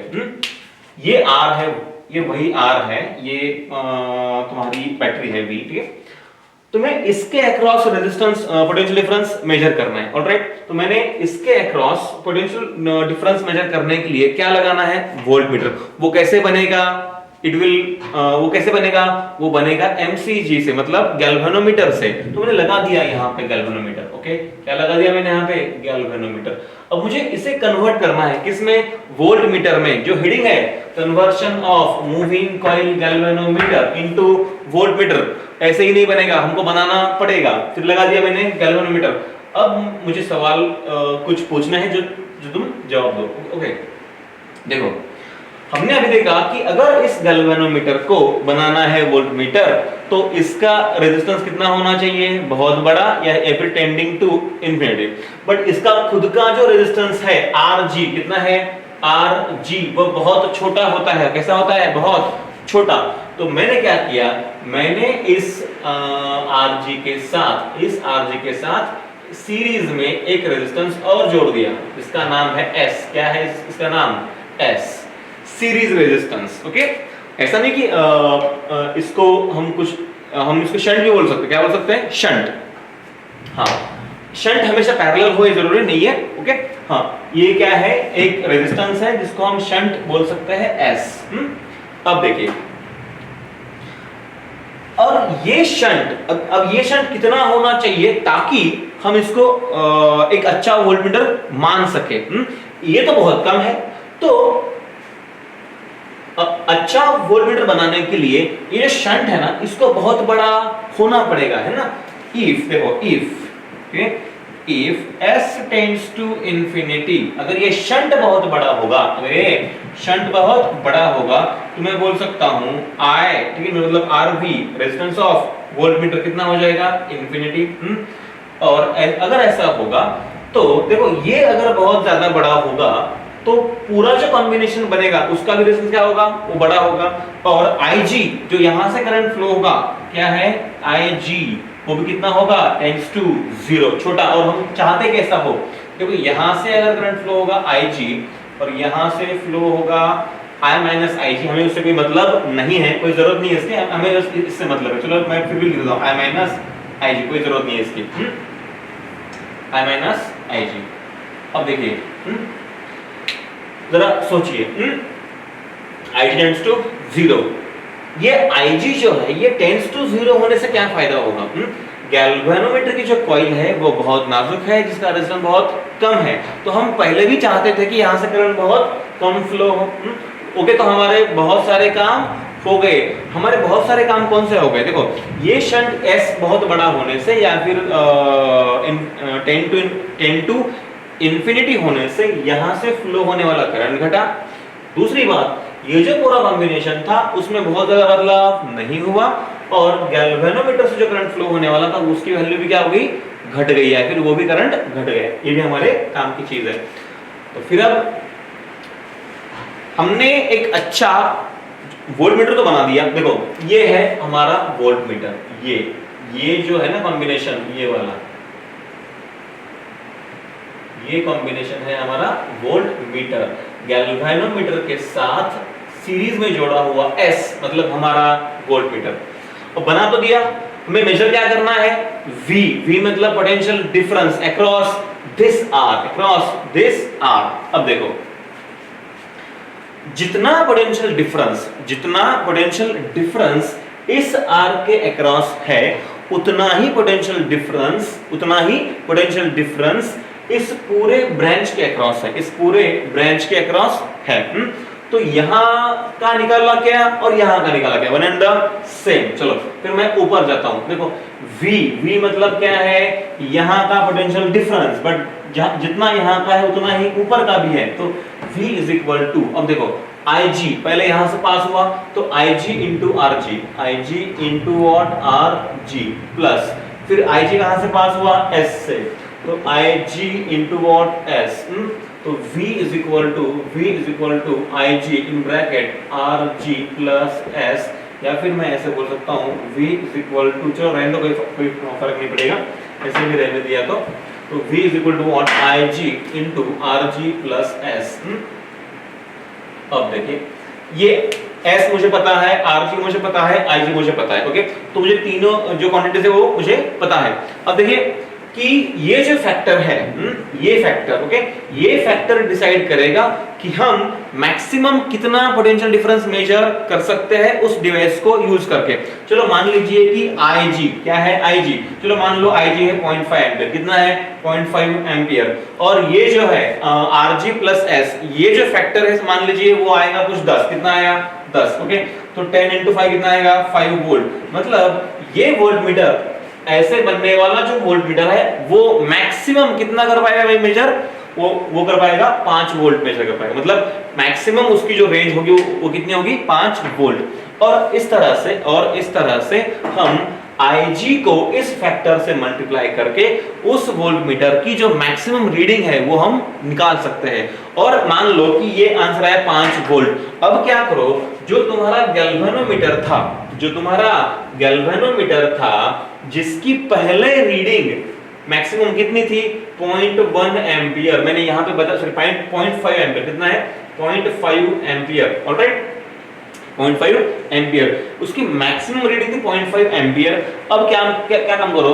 ये R है, ये वही R है, ये तुम्हारी बैटरी है V, ठीक है। तो मैं इसके across resistance potential difference measure करना है। ऑलराइट, तो मैंने इसके अक्रॉस पोटेंशियल डिफरेंस मेजर करने के लिए क्या लगाना है, वोल्टमीटर। वो कैसे बनेगा, इट विल वो कैसे बनेगा, वो बनेगा mcg से, मतलब गैल्वेनोमीटर से। तो मैंने लगा दिया यहाँ पे गैल्वेनोमीटर, ओके, क्या लगा दिया मैंने यहाँ पे, गैल्वेनोमीटर। अब मुझे इसे कन्वर्ट करना है किसमें, वोल्ट मीटर में। जो हेडिंग है conversion of moving coil galvanometer into volt meter, ऐसे ही नहीं बनेगा, हमको बनाना पड़ेगा। फिर लगा दिया मैंने गैल्वेनोमीटर। अब मुझे सवाल कुछ पूछना है जो तुम जवाब दो, ओके। देखो हमने अभी देखा कि अगर इस गैल्वेनोमीटर को बनाना है वोल्टमीटर तो इसका रेजिस्टेंस कितना होना चाहिए, बहुत बड़ा, या every tending to infinity. But इसका खुद का जो रेजिस्टेंस है Rg कितना है, Rg वो बहुत छोटा होता है। कैसा होता है, बहुत छोटा। तो मैंने क्या किया, मैंने इस Rg के साथ सीरीज में एक रेजिस्टेंस और जोड़ दिया, इसका नाम है S। क्या है इसका नाम, S, सीरीज रेजिस्टेंस, ओके। ऐसा नहीं कि इसको हम इसको शंट भी बोल सकते हैं। क्या बोल सकते हैं, शंट। हाँ, शंट हमेशा पैरेलल हो ये जरूरी नहीं है, ओके। हाँ, ये क्या है, एक रेजिस्टेंस है जिसको हम शंट बोल सकते हैं, S। अब देखिए, और ये शंट, अब ये शंट कितना होना चाहिए ताकि हम इसको एक अच्छा वोल्टमीटर मान सके। ये तो बहुत कम है। तो अच्छा वोल्टमीटर बनाने के लिए ये जो शंट है ना, इसको बहुत बड़ा होना पड़ेगा, है ना। इफ देखो, if S tends to infinity, अगर ये शंट बहुत बड़ा होगा, अगर ये शंट बहुत बड़ा होगा तो मैं बोल सकता हूं I, ठीक है, मतलब RV रेजिस्टेंस ऑफ वोल्टमीटर कितना हो जाएगा, इंफिनिटी। और अगर ऐसा होगा तो देखो, ये अगर बहुत ज्यादा बड़ा होगा तो पूरा जो कॉम्बिनेशन बनेगा उसका भी रेजिस्टेंस क्या होगा, वो बड़ा होगा। और IG जो यहां से करंट फ्लो होगा, क्या है, IG, वो भी कितना होगा, टेंड्स टू 0, छोटा। और हम चाहते कैसा हो, देखो यहां से अगर करंट फ्लो होगा IG और यहां से फ्लो होगा I माइनस IG, हमें उससे कोई मतलब नहीं है, कोई जरूरत नहीं है इसकी, हमें इससे मतलब है। चलो मैं फिर भी लिख देता हूं I माइनस IG, कोई जरूरत नहीं है इसकी, I माइनस IG। अब देखिए, जरा सोचिए, IG टेंड्स टू 0, ये IG जो है ये टेंड्स टू 0 होने से क्या फायदा होगा, गैल्वेनोमीटर की जो कॉइल है वो बहुत नाजुक है, जिसका रेजिस्टेंस बहुत कम है। तो हम पहले भी चाहते थे कि यहाँ से करंट बहुत कम फ्लो हो, ओके। तो हमारे बहुत सारे काम हो गए। हमारे बहुत सारे काम कौन से हो गए, देखो ये शंट S बहुत बड़ा होने से, या फिर 10 टू इंफिनिटी होने से यहां से फ्लो होने वाला करंट घटा। दूसरी बात, ये जो पूरा कॉम्बिनेशन था उसमें बहुत ज्यादा बदलाव नहीं हुआ, और गैल्वेनोमीटर से जो करंट फ्लो होने वाला था उसकी वैल्यू भी क्या हो गई, घट गई है, फिर वो भी करंट घट गया। ये भी हमारे काम की चीज है। तो फिर अब हमने एक अच्छा वोल्टमीटर तो बना दिया। देखो ये है हमारा वोल्टमीटर, ये जो है ना कॉम्बिनेशन, ये वाला, ये कॉम्बिनेशन है हमारा वोल्टमीटर, गैल्वेनोमीटर के साथ सीरीज में जोड़ा हुआ S, मतलब हमारा वोल्टमीटर। अब बना तो दिया, हमें मेजर क्या करना है, V मतलब potential difference across this R। अब देखो, जितना पोटेंशियल डिफरेंस इस R के अक्रॉस है, उतना ही पोटेंशियल डिफरेंस इस पूरे ब्रांच के अक्रॉस है, तो यहां का निकाला क्या और यहां का निकाला क्या, वन एंड द सेम। चलो फिर मैं ऊपर जाता हूं। देखो V मतलब क्या है, यहां का पोटेंशियल डिफरेंस, बट जितना यहां का है उतना ही ऊपर का भी है, तो V इज इक्वल टू, अब देखो IG पहले यहां से पास हुआ तो IG इंटू RG प्लस फिर IG कहां से पास हुआ, S से, तो IG इंटू वॉट, S। तो V is equal to IG in bracket RG plus S, या फिर मैं ऐसे बोल सकता हूँ V इज इक्वल टू, चलो रहने दो, कोई फर्क नहीं पड़ेगा, ऐसे भी रहने दिया तो V is equal to what, IG into RG plus S। अब देखिए, ये S मुझे पता है, RG मुझे पता है, IG मुझे पता है, ओके। तो मुझे तीनों जो क्वांटिटीज है वो मुझे पता है। अब देखिए कि ये जो फैक्टर है, ये फैक्टर, ओके, ये फैक्टर डिसाइड करेगा कि हम मैक्सिमम कितना पोटेंशियल डिफरेंस मेजर कर सकते हैं उस डिवाइस को यूज करके। चलो मान लीजिए कि IG क्या है, IG, चलो मान लो IG है 0.5 एम्पियर, कितना है 0.5 एम्पियर, और ये जो है RG प्लस S, ये जो फैक्टर है मान लीजिए वो आएगा कुछ 10, कितना आया 10, ओके, तो 10 into 5 कितना आएगा 5 वोल्ट। मतलब ये वोल्ट मीटर, ऐसे बनने वाला जो वोल्ट मीटर है वो मैक्सिमम कितना कर पाएगा भाई मेजर, वो कर पाएगा 5 वोल्ट मेजर कर पाएगा। मतलब मैक्सिमम उसकी जो रेंज होगी वो कितनी होगी 5 वोल्ट। और इस तरह से हम IG को इस फैक्टर से मल्टीप्लाई करके उस वोल्ट मीटर की जो मैक्सिमम रीडिंग है वो हम निकाल सकते हैं। और मान लो कि ये आंसर है 5 वोल्ट। अब क्या करो, जो तुम्हारा गैल्वेनोमीटर था जिसकी पहले रीडिंग मैक्सिमम कितनी थी 0.1 एम्पियर, मैंने यहां पे बता 0.5 एम्पियर, कितना है 0.5 एम्पियर, ऑलराइट 0.5 एम्पियर, उसकी मैक्सिमम रीडिंग थी 0.5 एम्पियर। अब क्या काम करो,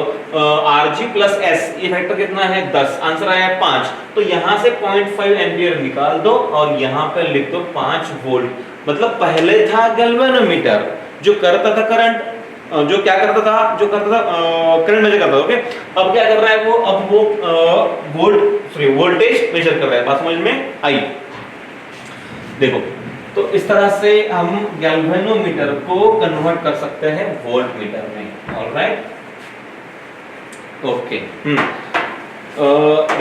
RG प्लस S, ये फैक्टर कितना है 10, आंसर आया 5, तो यहां से 0.5 एम्पियर निकाल दो और यहां पे लिख दो 5 वोल्ट। मतलब पहले था गैल्वेनोमीटर जो करता था करंट, जो करता था करंट मेजर करता था, ओके। अब क्या कर रहा है वो, अब वो वोल्टेज मेजर कर रहा है। बात समझ में आई? देखो, तो इस तरह से हम गैल्वेनोमीटर को कन्वर्ट कर सकते हैं वोल्ट मीटर में, ऑलराइट, ओके।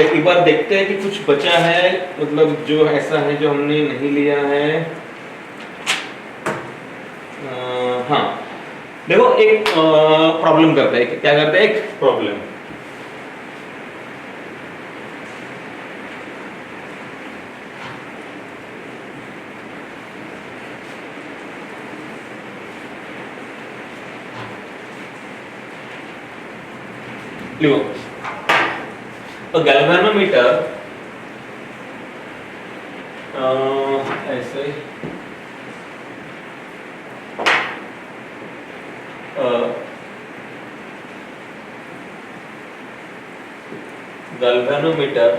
एक बार देखते हैं कि कुछ बचा है, मतलब जो ऐसा है जो हमने नहीं लिया है। हाँ, देखो एक प्रॉब्लम करते हैं, क्या करते हैं, एक प्रॉब्लम। लिखो, a galvanometer ऐसे galvanometer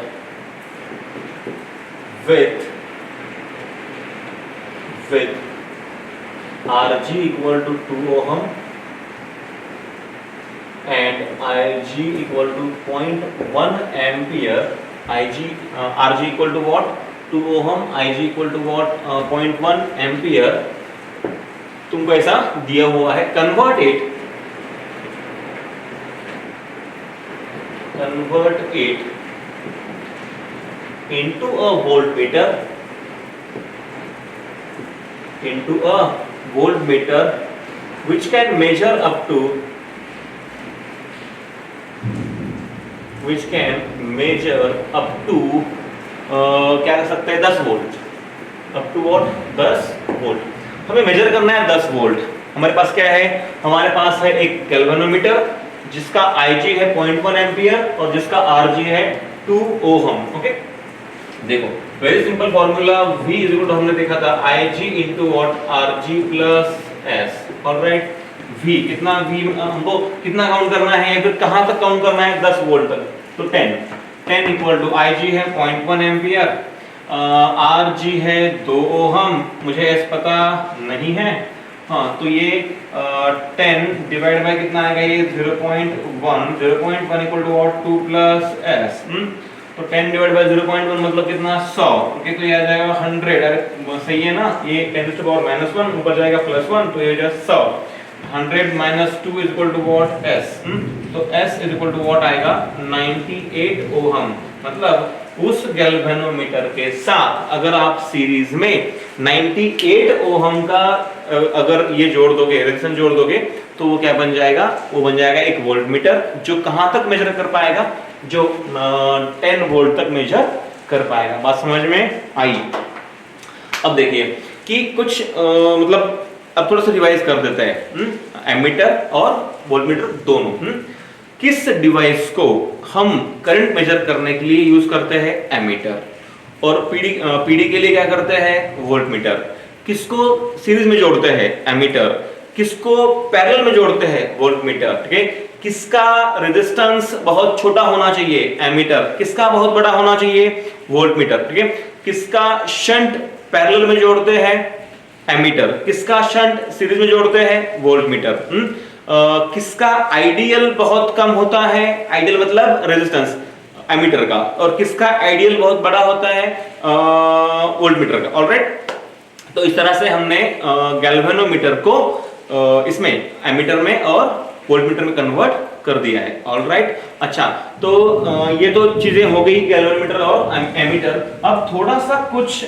with RG equal to 2 ohm and IG equal to 0.1 ampere, RG equal to what 2 ohm, IG equal to what 0.1 ampere, तुमको ऐसा दिया हुआ है। Convert it into a voltmeter which can measure up to क्या कर सकते हैं 10 volt, up two volt 10 volt. हमें मेजर करना है 10 वोल्ट। हमारे पास क्या है, हमारे पास है एक गैल्वेनोमीटर जिसका IG है 0.1 एम्पियर और जिसका RG है 2 ओहम, ओके। देखो very simple formula, V is equal to, हमने देखा था IG into what RG plus S, alright. V कितना, V हमको कितना काउंट करना है या फिर कहां तक काउंट करना है 10 वोल्ट तक, तो 10 इक्वल टू IG है 0.1 एम्पियर, RG है 2 ओहम, मुझे S पता नहीं है, हाँ, तो ये 10 डिवाइड बाय कितना आएगा, ये 0.1 equal to what 2 plus S, तो 10 डिवाइड बाय 0.1 मतलब कितना 100, ओके, तो ये आ जाएगा 100, अरे सही है ना, ये 10 टू पावर -1 ऊपर जाएगा +1, तो ये हो जाएगा 100। 100 minus 2 is equal to what S, तो S is equal to what आएगा 98 ओहम। मतलब उस गैल्वेनोमीटर के साथ अगर आप सीरीज में 98 ओहम का अगर ये जोड़ दोगे, रेजिस्टेंस जोड़ दोगे, तो वो क्या बन जाएगा, वो बन जाएगा एक वोल्टमीटर जो कहां तक मेजर कर पाएगा, जो 10 वोल्ट तक मेजर कर पाएगा। बात समझ में आई? अब देखिए कि कुछ मतलब अब थोड़ा सा रिवाइज कर देते हैं, एमीटर और वोल्टमीटर दोनों। किस डिवाइस को हम करंट मेजर करने के लिए यूज करते हैं, एमीटर, और पीडी के लिए क्या करते हैं, वोल्टमीटर। किसको सीरीज में जोड़ते हैं, एमीटर, किसको पैरेलल में जोड़ते हैं, वोल्टमीटर, ठीक है। किसका रेजिस्टेंस बहुत छोटा होना चाहिए, एमीटर, किसका बहुत बड़ा होना चाहिए, वोल्टमीटर, ठीक है। किसका शंट पैरेलल में जोड़ते हैं, एमीटर, किसका शंट सीरीज में जोड़ते हैं, वोल्टमीटर। किसका आइडियल बहुत कम होता है, आइडियल मतलब रेजिस्टेंस, एमीटर का, और किसका आइडियल बहुत बड़ा होता है, वोल्टमीटर का। ऑलराइट, तो इस तरह से हमने गैल्वेनोमीटर को इसमें एमीटर में और वोल्टमीटर में कन्वर्ट कर दिया है। ऑलराइट, अच्छा, तो ये तो चीजें हो गई गैल्वेनोमीटर और एमीटर। अब थोड़ा सा कुछ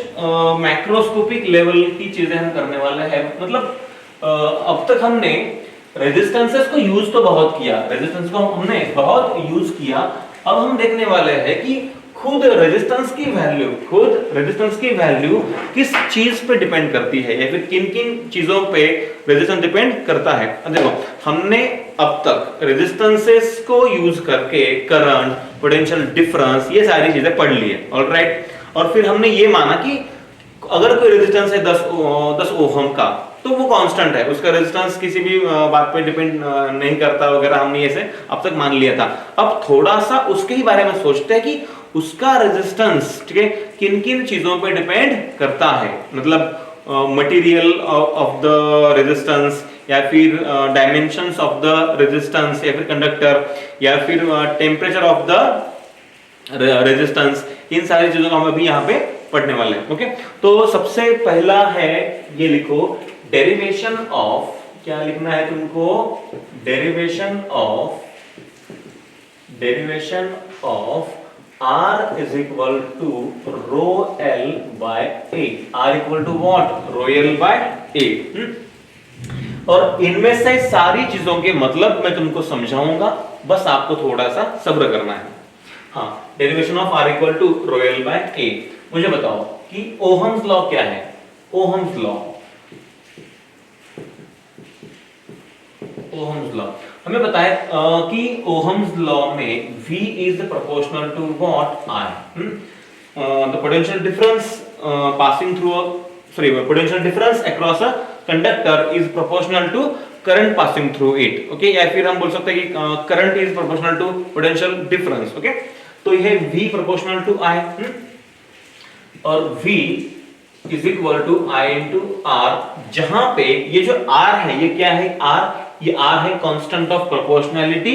मैक्रोस्कोपिक लेवल की चीजें हम करने वाले हैं। मतलब अब तक हमने रेजिस्टेंसेस को यूज तो बहुत किया, रेजिस्टेंस को हमने बहुत यूज किया। अब हम देखने वाले हैं कि खुद रेजिस्टेंस की वैल्यू किस चीज पे डिपेंड करती है, या फिर किन किन चीजों पे रेजिस्टेंस डिपेंड करता है। देखो, हमने अब तक रेजिस्टेंसेस को यूज करके करंट, पोटेंशियल डिफरेंस, ये सारी चीजें पढ़ ली है। ऑलराइट, और फिर हमने ये माना कि अगर कोई रेजिस्टेंस है 10 ओहम का, तो वो कांस्टेंट है, उसका रेजिस्टेंस किसी भी बात पे डिपेंड नहीं करता वगैरह, हमने ऐसे अब तक मान लिया था। अब थोड़ा सा उसके ही बारे में सोचते हैं कि उसका रेजिस्टेंस, ठीक है, किन किन चीजों पे डिपेंड करता है। मतलब मटेरियल ऑफ द रेजिस्टेंस, या फिर डायमेंशंस ऑफ द रेजिस्टेंस, या फिर कंडक्टर, या फिर टेम्परेचर ऑफ द रेजिस्टेंस, इन सारी चीजों को हम अभी यहाँ पे पढ़ने वाले हैं। ओके, तो सबसे पहला है, ये लिखो, डेरिवेशन ऑफ, क्या लिखना है तुमको, derivation of R is equal to rho L by A। R equal to what? Rho L by A। और इनमें से सारी चीजों के मतलब मैं तुमको समझाऊंगा, बस आपको थोड़ा सा सब्र करना है। हाँ, derivation of R equal to rho L by A। मुझे बताओ कि ओहम्स लॉ क्या है। ओहम्स लॉ हमें पता है कि ओहम्स लॉ में V is proportional to what? I। The potential difference potential difference across a conductor is proportional to current passing through it। Okay, या फिर हम बोल सकते हैं कि current is proportional to potential difference। Okay, तो यह V proportional to I, और V is equal to I into R, जहां पे ये जो R है, ये क्या है, ये R है कांस्टेंट ऑफ प्रोपोर्शनैलिटी,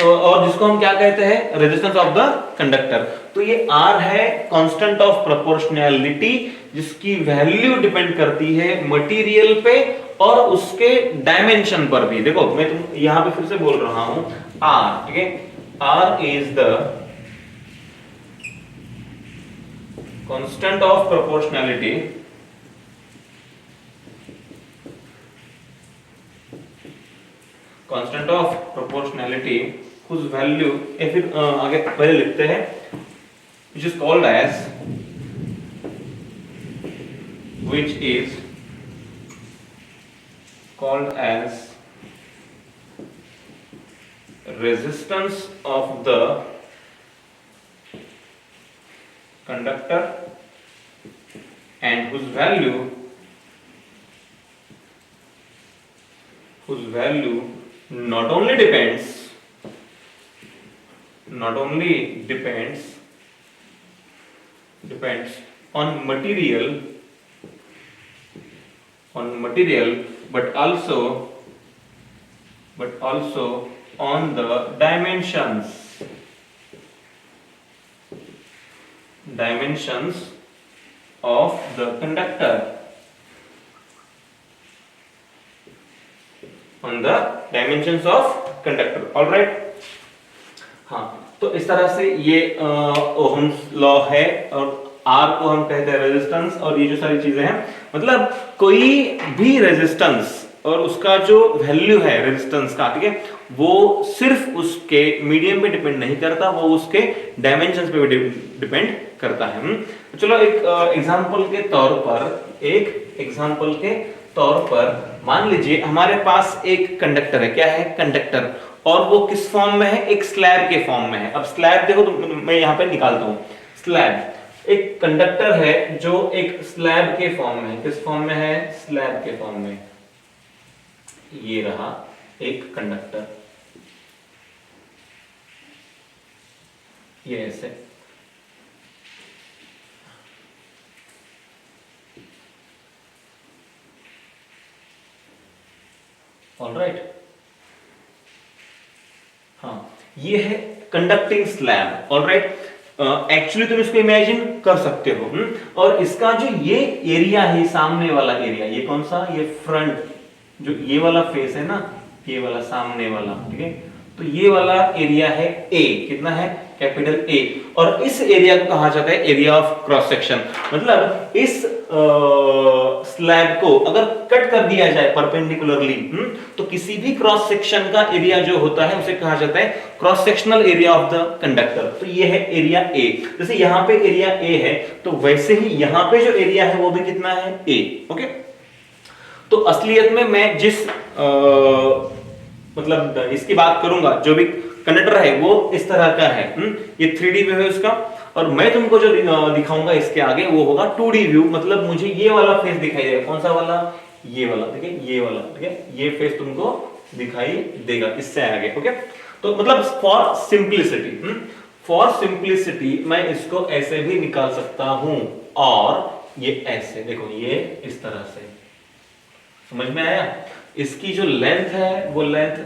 और जिसको हम क्या कहते हैं, रेजिस्टेंस ऑफ द कंडक्टर। तो ये R है कांस्टेंट ऑफ प्रोपोर्शनैलिटी, जिसकी वैल्यू डिपेंड करती है मटेरियल पे और उसके डायमेंशन पर भी। देखो, मैं तुम यहां पे फिर से बोल रहा हूं, R, ठीक है, R is the constant of proportionality, constant of proportionality whose value, या फिर आगे पहले लिखते हैं, which is called as resistance of the conductor, and whose value not only depends on material but also on the dimensions of the conductor, on the dimensions of conductor। all right, हाँ, तो इस तरह से ये Ohm's law है, और R को हम कहते हैं रेजिस्टेंस, और ये जो सारी चीजें हैं, मतलब कोई भी रेजिस्टेंस और उसका जो वैल्यू है रेजिस्टेंस का, ठीक है, वो सिर्फ उसके मीडियम पे डिपेंड नहीं करता, वो उसके डायमेंशंस पे भी डिपेंड करता है। चलो एक एग्जांपल के तौर पर मान लीजिए हमारे पास एक कंडक्टर है। क्या है? कंडक्टर। और वो किस फॉर्म में है? एक स्लैब के फॉर्म में है। अब स्लैब देखो, तो मैं यहां पे निकालता हूं। स्लैब एक कंडक्टर है जो एक स्लैब के फॉर्म में है। किस फॉर्म में है? स्लैब के फॉर्म में। ये रहा एक कंडक्टर। ये ऐसे, ऑलराइट। हाँ, ये है कंडक्टिंग स्लैब, ऑलराइट। एक्चुअली तुम इसको इमेजिन कर सकते हो। और इसका जो ये एरिया है, सामने वाला एरिया, ये कौन सा, ये फ्रंट, जो ये वाला फेस है ना, ये वाला सामने वाला, ठीक है, तो ये वाला एरिया है ए, कितना है, कैपिटल ए। और इस एरिया को कहा जाता है एरिया ऑफ क्रॉस सेक्शन। मतलब इस स्लैब को अगर कट कर दिया जाए परपेंडिकुलरली, तो किसी भी क्रॉस सेक्शन का एरिया जो होता है उसे कहा जाता है cross sectional area of the conductor. तो ये है एरिया ए। जैसे यहां पे एरिया ए है, तो वैसे ही यहां पे जो एरिया है वो भी कितना है, ए। ओके, तो असलियत में मैं जिस मतलब इसकी बात करूंगा, जो भी कंडक्टर है वो इस तरह का है। ये 3D व्यू है उसका, और मैं तुमको जो दिखाऊंगा इसके आगे वो होगा 2D व्यू। मतलब मुझे ये वाला फेस दिखाई देगा, कौन सा वाला, ये वाला, ठीक है, ये वाला, ठीक है, ये फेस तुमको दिखाई देगा इससे आगे। ओके, तो मतलब फॉर सिंप्लिसिटी मैं इसको ऐसे भी निकाल सकता हूं, और ये ऐसे, देखो ये इस तरह से, समझ में आया। इसकी जो लेंथ है वो लेंथ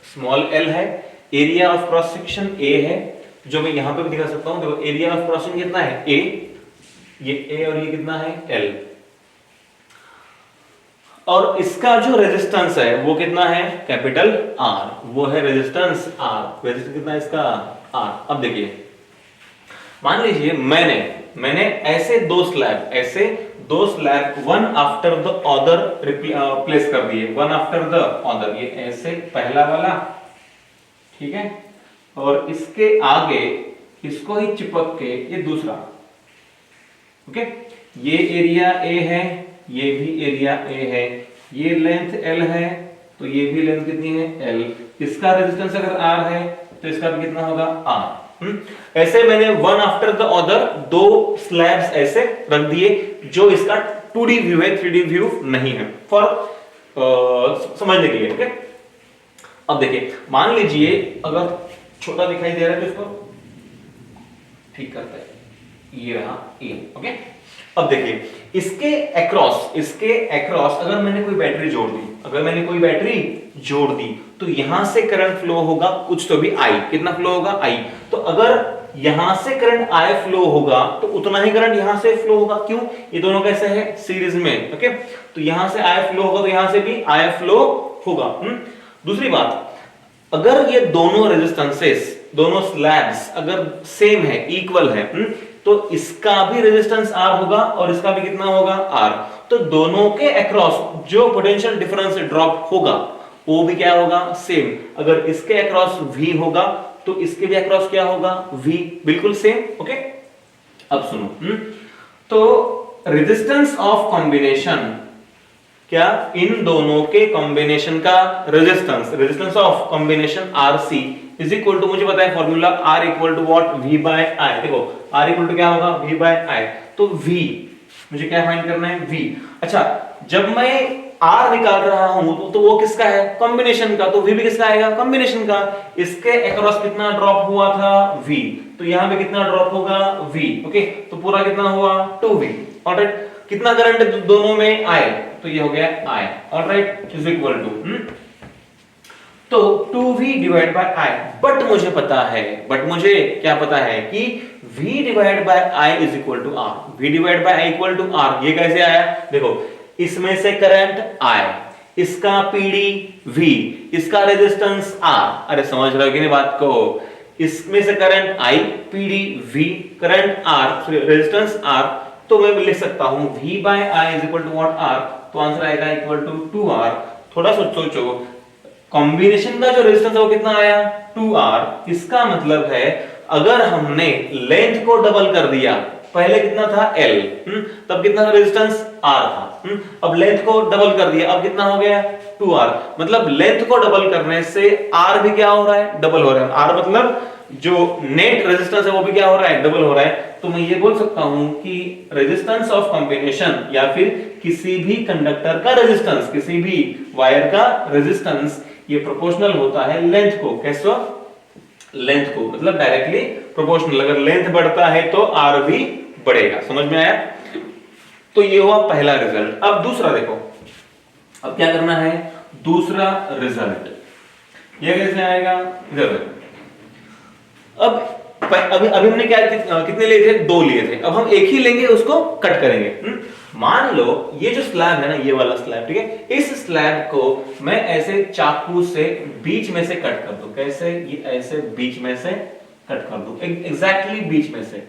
स्मॉल l है, area of cross section a है, जो मैं यहां पे भी दिखा सकता हूं। देखो एरिया ऑफ क्रॉसिंग कितना है, a, ये a, और ये कितना है, l। और इसका जो रेजिस्टेंस है वो कितना है, कैपिटल R, वो है रेजिस्टेंस R। रेजिस्टेंस कितना है इसका, R। अब देखिए, मान लीजिए मैंने ऐसे दो slab one after the other place कर दिए, वन आफ्टर द अदर। ये ऐसे पहला वाला, ठीक है, और इसके आगे इसको ही चिपक के ये दूसरा। ओके, ये एरिया ए है, ये भी एरिया ए है, ये लेंथ l है, तो ये भी लेंथ कितनी है, l। इसका रेजिस्टेंस अगर r है तो इसका भी कितना होगा, r। ऐसे मैंने वन आफ्टर द अदर दो स्लैब्स ऐसे रख दिए, जो इसका 2D व्यू है, 3D व्यू नहीं है, फॉर समझने के लिए। ओके, अब देखिए, मान लीजिए अगर छोटा दिखाई दे रहा है तो इसको ठीक करते हैं, ये रहा ए। ओके, अब देखिए इसके अक्रॉस अगर मैंने कोई बैटरी जोड़ दी, तो यहां से करंट फ्लो होगा कुछ तो भी I। कितना फ्लो होगा, I। तो अगर यहां से करंट I फ्लो होगा तो उतना ही करंट यहां से फ्लो होगा। क्यों, ये दोनों कैसे है, सीरीज में। ओके, तो यहां से I फ्लो होगा तो यहां से भी I फ्लो होगा। दूसरी बात, अगर ये दोनों रेजिस्टेंसेस, दोनों स्लैब्स अगर सेम है, इक्वल है, तो इसका भी रेजिस्टेंस R होगा और इसका भी कितना होगा, R। तो दोनों के अक्रॉस जो पोटेंशियल डिफरेंस ड्रॉप होगा वो भी क्या होगा, सेम। अगर इसके अक्रॉस V होगा तो इसके भी अक्रॉस क्या होगा, V, बिल्कुल सेम। ओके, अब सुनो, तो रेजिस्टेंस ऑफ कॉम्बिनेशन, क्या, इन दोनों के कॉम्बिनेशन का resistance of combination RC is equal to, मुझे पता है formula, R equal to what, V by I। देखो R इक्वल टू क्या होगा, V बाय I। तो V मुझे क्या फाइंड करना है, V। अच्छा, जब मैं R निकाल रहा हूं तो वो किसका है, कॉम्बिनेशन का, तो V भी किसका आएगा, कॉम्बिनेशन का। इसके अक्रॉस कितना ड्रॉप हुआ था, V, तो यहां पे कितना ड्रॉप होगा, V। ओके, तो पूरा कितना हुआ, 2V। ऑलराइट, कितना करंट दोनों में आए, तो ये हो गया I। Alright, is equal to, तो 2V divide by I। But मुझे क्या पता है कि V divide by I is equal to R। V divide by I equal to R। ये कैसे आया, देखो इसमें से करंट I, इसका PD V, इसका रेजिस्टेंस R। अरे समझ रहे हो कि नहीं बात को, इसमें से current I, PD V, current R, resistance R। तो मैं लिख सकता हूं V by I is equal to what, R। तो आंसर आएगा इक्वल टू 2R। थोड़ा सोचो, कॉम्बिनेशन का जो रेजिस्टेंस है वो कितना आया, 2R। इसका मतलब है अगर हमने लेंथ को डबल कर दिया, पहले कितना था L, तब कितना रेजिस्टेंस R था, अब लेंथ को डबल कर दिया, अब कितना हो गया, 2R। मतलब लेंथ को डबल करने से R भी क्या हो रहा है, डबल हो रहा है। R मतलब जो नेट रेजिस्टेंस है वो भी क्या हो रहा है, डबल हो रहा है। तो मैं ये बोल सकता हूं कि रेजिस्टेंस ऑफ कॉम्बिनेशन या फिर किसी भी कंडक्टर का रेजिस्टेंस, किसी भी वायर का रेजिस्टेंस, ये प्रोपोर्शनल होता है लेंथ को। कैसे, लेंथ को, मतलब डायरेक्टली प्रोपोर्शनल, अगर लेंथ बढ़ता है तो आर भी बढ़ेगा। समझ में आया? तो ये हुआ पहला रिजल्ट। अब दूसरा देखो, अब क्या करना है, दूसरा रिजल्ट ये कैसे आएगा, इधर देखो। अब अभी अभी हमने क्या कितने लिए थे, 2 लिए थे, अब हम एक ही लेंगे, उसको कट करेंगे। मान लो ये जो स्लैब है ना, ये वाला स्लैब, ठीक है, इस स्लैब को मैं ऐसे चाकू से बीच में से कट कर दूं। कैसे, ये ऐसे बीच में से कट कर दूं, एग्जैक्टली बीच में से,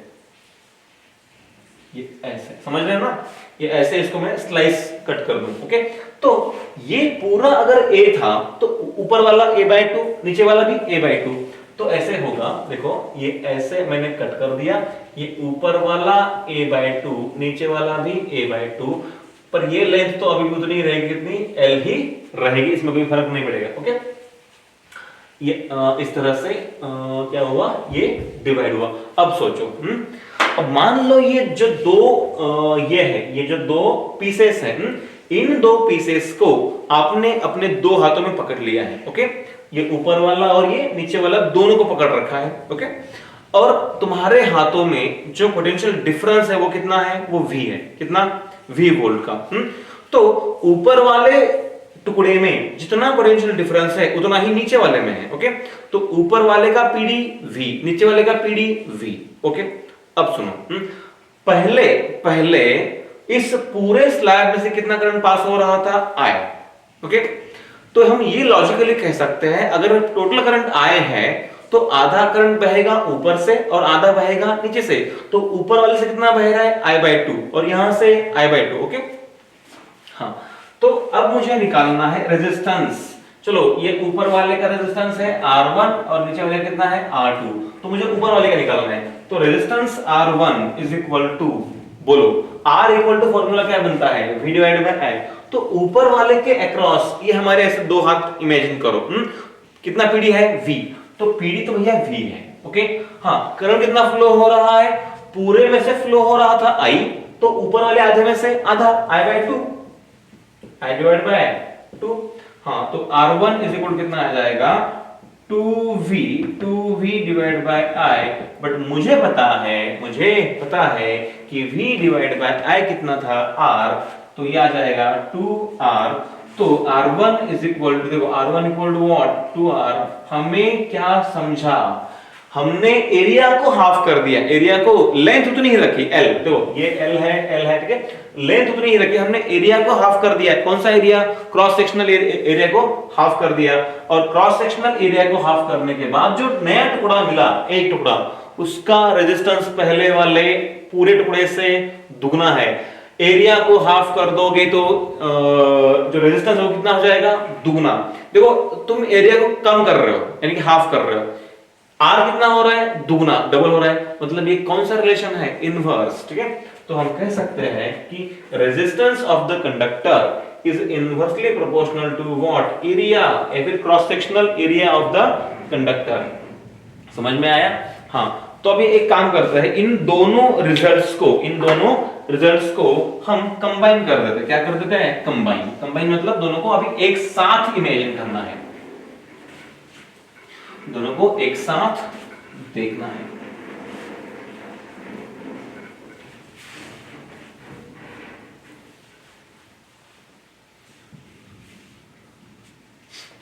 ये ऐसे, समझ रहे हो ना, ये ऐसे इसको मैं स्लाइस कट कर दूं। ओके, तो ये पूरा अगर a था तो ऊपर वाला a/2, नीचे वाला भी a/2, तो ऐसे होगा। देखो ये ऐसे मैंने कट कर दिया, ये ऊपर वाला a/2, नीचे वाला भी a/2, पर ये लेंथ तो अभी भी उतनी रहेगी, कितनी, l ही रहेगी, इसमें कोई फर्क नहीं पड़ेगा। ओके, ये इस तरह से क्या हुआ, ये डिवाइड हुआ। अब सोचो, अब मान लो ये जो दो ये है, ये जो 2 पीसेस है, इन 2 पीसेस को आपने अपने 2 हाथों में पकड़ लिया है। ओके, ये ऊपर वाला और ये नीचे वाला दोनों को पकड़ रखा है। ओके, और तुम्हारे हाथों में जो पोटेंशियल डिफरेंस है वो कितना है, वो V है, कितना, V वोल्ट का। तो ऊपर वाले टुकड़े में जितना पोटेंशियल डिफरेंस है उतना ही नीचे वाले में है। ओके, तो ऊपर वाले का पीडी V, नीचे वाले का पीडी V। ओके, अब सुनो, पहले इस पूरे स्लैब में से कितना करंट पास हो रहा था, I। ओके, तो हम ये लॉजिकली कह सकते हैं, अगर टोटल करंट I है तो आधा करंट बहेगा ऊपर से और आधा बहेगा नीचे से, तो ऊपर वाले से कितना बह रहा है, I/2, और यहां से I/2। ओके, हाँ, तो अब मुझे निकालना है रेजिस्टेंस। चलो, ये ऊपर वाले का रेजिस्टेंस है R1 और नीचे वाले कितना है, R2, तो मुझे ऊपर वाले का निकालना है। तो resistance R1 is equal to, बोलो, R इक्वल टू फॉर्मूला क्या बनता है, V डिवाइड बाय I। तो ऊपर वाले के अक्रॉस, ये हमारे ऐसे 2 हाथ इमेजिन करो, कितना पीडी है, V, तो पीडी तो भैया V है। ओके, हाँ, करंट कितना फ्लो हो रहा है, पूरे में से फ्लो हो रहा था I, तो ऊपर वाले आधे में से आधा, I/2, I डिवाइड बाय 2। हाँ, तो R1 इज इक्वल कितना आ जाएगा, 2V divide by I, but मुझे पता है कि V डिवाइड बाय I कितना था, R, तो ये आ जाएगा 2R। तो R1 इज इक्वल टू, देखो R1 equal to what, 2R। हमें क्या समझा, हमने एरिया को हाफ कर दिया, एरिया को, लेंथ उतनी ही रखी, L, देखो ये L है, ठीक है, लेंथ उतनी ही रखी, हमने एरिया को हाफ कर दिया। कौन सा एरिया, क्रॉस सेक्शनल एरिया को हाफ कर दिया, और क्रॉस सेक्शनल एरिया को हाफ करने के बाद जो नया टुकड़ा मिला, एक टुकड़ा, उसका रेजिस्टेंस पहले वाले पूरे टुकड़े से दुगना है। एरिया को हाफ कर दोगे तो जो रेजिस्टेंस है वो कितना हो जाएगा, दुगना। देखो तुम एरिया को कम कर रहे हो, यानी कि हाफ कर रहे हो, R कितना हो रहा है, दुगना, डबल हो रहा है, मतलब ये कौन सा रिलेशन है, इनवर्स। ठीक है, तो हम कह सकते हैं कि resistance of the conductor is inversely proportional to what, area, या फिर cross sectional area of the conductor. समझ में आया? हाँ, तो अभी एक काम करते हैं, इन दोनों रिजल्ट्स को हम कंबाइन कर देते हैं। क्या कर देते हैं, कंबाइन मतलब दोनों को अभी एक साथ इमेजिन करना है, दोनों को एक साथ देखना है।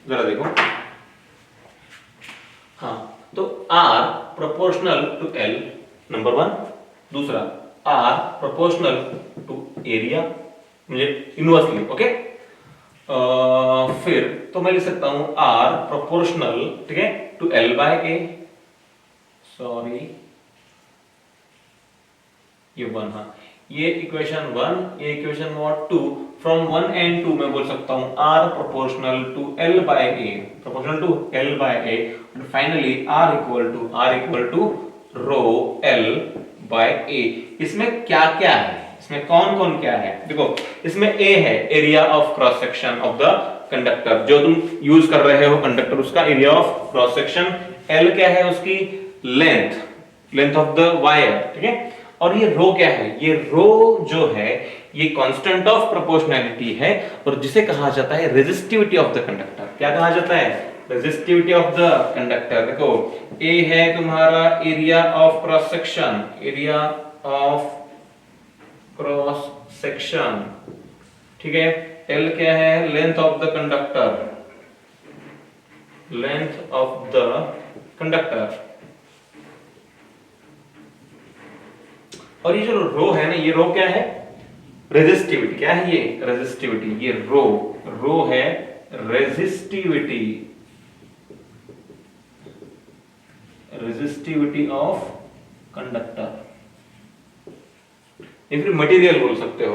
जरा देखो, हाँ, तो R proportional to L, number 1। दूसरा, R प्रोपोर्शनल टू एरिया, मुझे इनवर्सली। ओके, फिर तो मैं लिख सकता हूं R प्रोपोर्शनल, ठीक है, to L by A, sorry ये 1, हाँ, ये इक्वेशन 1, ये इक्वेशन 2। फ्रॉम 1 एंड 2 मैं बोल सकता हूं R proportional to L by A, proportional to L by A, and finally R equal to rho L by A। इसमें क्या क्या है, इसमें कौन कौन क्या है, देखो इसमें A है, area of cross section of the conductor, जो तुम यूज कर रहे हो कंडक्टर, उसका area of cross section. L क्या है, उसकी लेंथ ऑफ द वायर, ठीक है, और ये रो क्या है, ये रो जो है ये कांस्टेंट ऑफ प्रोपोर्शनैलिटी है, और जिसे कहा जाता है रेजिस्टिविटी ऑफ द कंडक्टर। क्या कहा जाता है, रेजिस्टिविटी ऑफ द कंडक्टर, देखो ए है तुम्हारा area of cross section, area of cross section, ठीक है। एल क्या है, length of the conductor, length of the conductor. और ये जो रो है ना, ये रो क्या है, रेजिस्टिविटी। क्या है ये, रेजिस्टिविटी। ये रो है रेजिस्टिविटी, रेजिस्टिविटी ऑफ कंडक्टर, या फिर मटेरियल बोल सकते हो,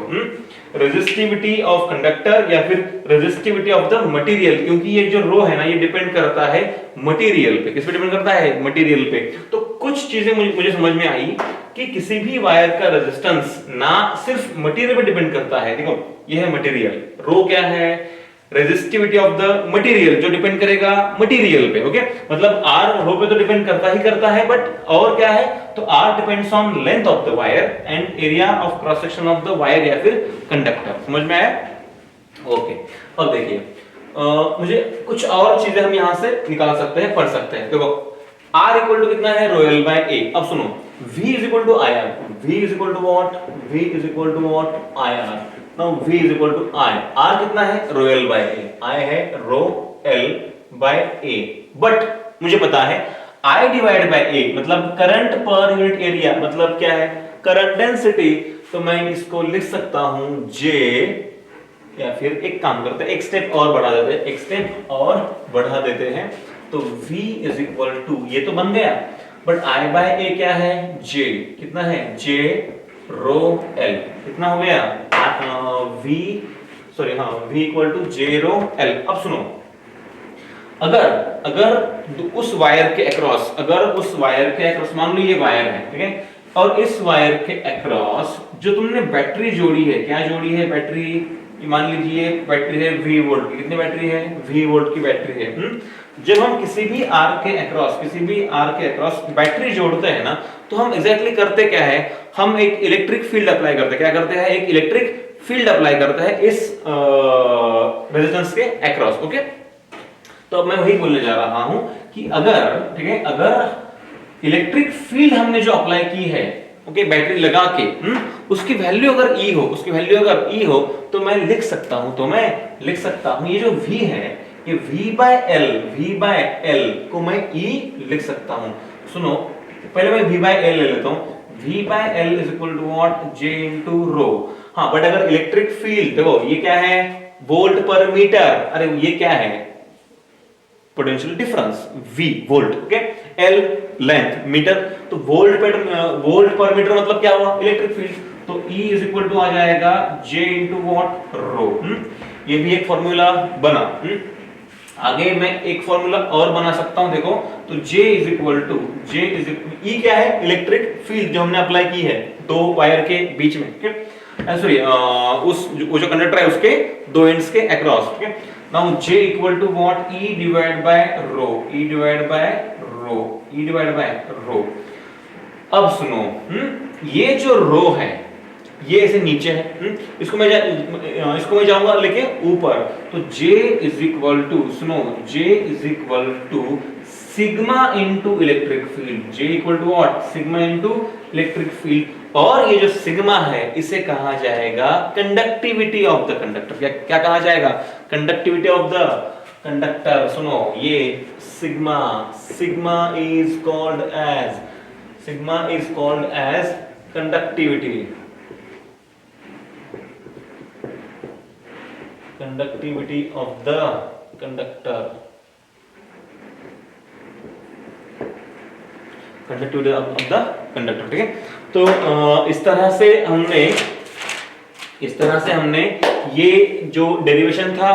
रेजिस्टिविटी ऑफ कंडक्टर या फिर रेजिस्टिविटी ऑफ द मटेरियल, क्योंकि ये जो रो है ना, ये डिपेंड करता है मटेरियल पे। किस पे डिपेंड करता है, मटेरियल पे। तो कुछ चीजें मुझे समझ में आई कि किसी भी वायर का रेजिस्टेंस ना सिर्फ मटेरियल पे डिपेंड करता है। देखो ये है मटेरियल, रो क्या है, रेजिस्टिविटी ऑफ द मटेरियल, जो डिपेंड करेगा मटेरियल पे, ओके। मतलब आर रो पे तो डिपेंड करता है, बट और क्या है, तो R depends on length of the wire and area of cross section of the wire या फिर कंडक्टर। समझ में आया, ओके। अब देखिए मुझे कुछ और चीजें हम यहां से निकाल सकते हैं, पढ़ सकते हैं। देखो R इक्वल टू कितना है, रो एल बाय ए। अब सुनो, V is equal to I R, V is equal to what, V is equal to what, I R. Now V is equal to I, R कितना है, rho L by A, I है rho L by A. But मुझे पता है I divide by A मतलब current per unit area, मतलब क्या है, करंट डेंसिटी। तो मैं इसको लिख सकता हूं J, या फिर एक काम करते हैं, एक स्टेप और बढ़ा देते हैं, तो V इज इक्वल टू, ये तो बन गया, बट I बाय A क्या है, J, कितना है, J रो L, कितना हो गया, V equal to J rho L। अब सुनो, अगर उस वायर के अक्रॉस, मान लो ये वायर है, ठीक है, और इस वायर के अक्रॉस जो तुमने बैटरी जोड़ी है, क्या जोड़ी है, बैटरी, मान लीजिए बैटरी है V वोल्ट की, कितनी बैटरी है, V वोल्ट की बैटरी है। जब हम किसी भी R के अक्रॉस बैटरी जोड़ते हैं ना, तो हम एग्जैक्टली करते क्या है, हम एक इलेक्ट्रिक फील्ड अप्लाई करते हैं। क्या करते हैं, एक इलेक्ट्रिक फील्ड अप्लाई करते हैं इस रेजिस्टेंस के अक्रॉस, ओके। तो अब मैं वही बोलने जा रहा हूं कि अगर इलेक्ट्रिक फील्ड हमने जो अप्लाई की है, ओके, बैटरी लगा के, उसकी वैल्यू अगर E हो, तो मैं लिख सकता हूं, ये जो V है, ये V बाय L को मैं E लिख सकता हूं। सुनो, पहले मैं V बाय L ले लेता हूं, V by L is equal to what, J into rho. हाँ, बट अगर इलेक्ट्रिक फील्ड, देखो ये क्या है, वोल्ट पर मीटर, अरे ये क्या है, potential difference, V volt, okay, L length metre, तो वोल्ट पर मीटर मतलब क्या हुआ, इलेक्ट्रिक फील्ड। तो E इज इक्वल टू आ जाएगा J इनटू व्हाट, रो। ये भी एक फॉर्मूला बना। आगे मैं एक फॉर्मूला और बना सकता हूं, देखो, तो J is equal to E क्या है, इलेक्ट्रिक फील्ड जो हमने अप्लाई की है दो वायर के बीच में, सॉरी वो जो कंडक्टर है उसके दो एंड्स के अक्रॉस, ठीक है। Now J equal to what, E divide by rho, अब सुनो, ये जो रो है ये ऐसे नीचे है, इसको मैं जाऊंगा लेके ऊपर, तो J इज इक्वल टू, सुनो, J is equal to sigma into electric field, J equal to what, sigma into electric field. और ये जो सिग्मा है इसे कहा जाएगा कंडक्टिविटी ऑफ द कंडक्टर। क्या कहा जाएगा, कंडक्टिविटी ऑफ द कंडक्टर। सुनो, ये sigma is called as conductivity of the conductor, conductivity of the conductor, ठीक है। तो इस तरह से हमने ये जो डेरिवेशन था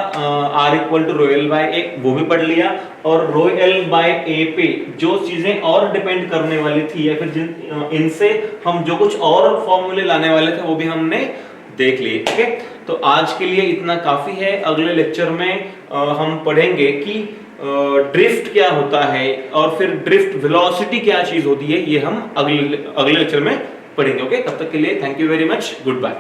R equal to rho L by A वो भी पढ़ लिया, और रो एल बाय ए पे जो चीजें और डिपेंड करने वाली थी या फिर इनसे हम जो कुछ और फॉर्मूले लाने वाले थे वो भी हमने देख लिए, ठीक है। तो आज के लिए इतना काफी है। अगले लेक्चर में हम पढ़ेंगे कि ड्रिफ्ट क्या होता है और फिर ड्रिफ्ट वेलोसिटी क्या चीज होती है, ये हम अगले लेक्चर में पढ़ेंगे, ओके। तब तक के लिए thank you very much, good bye.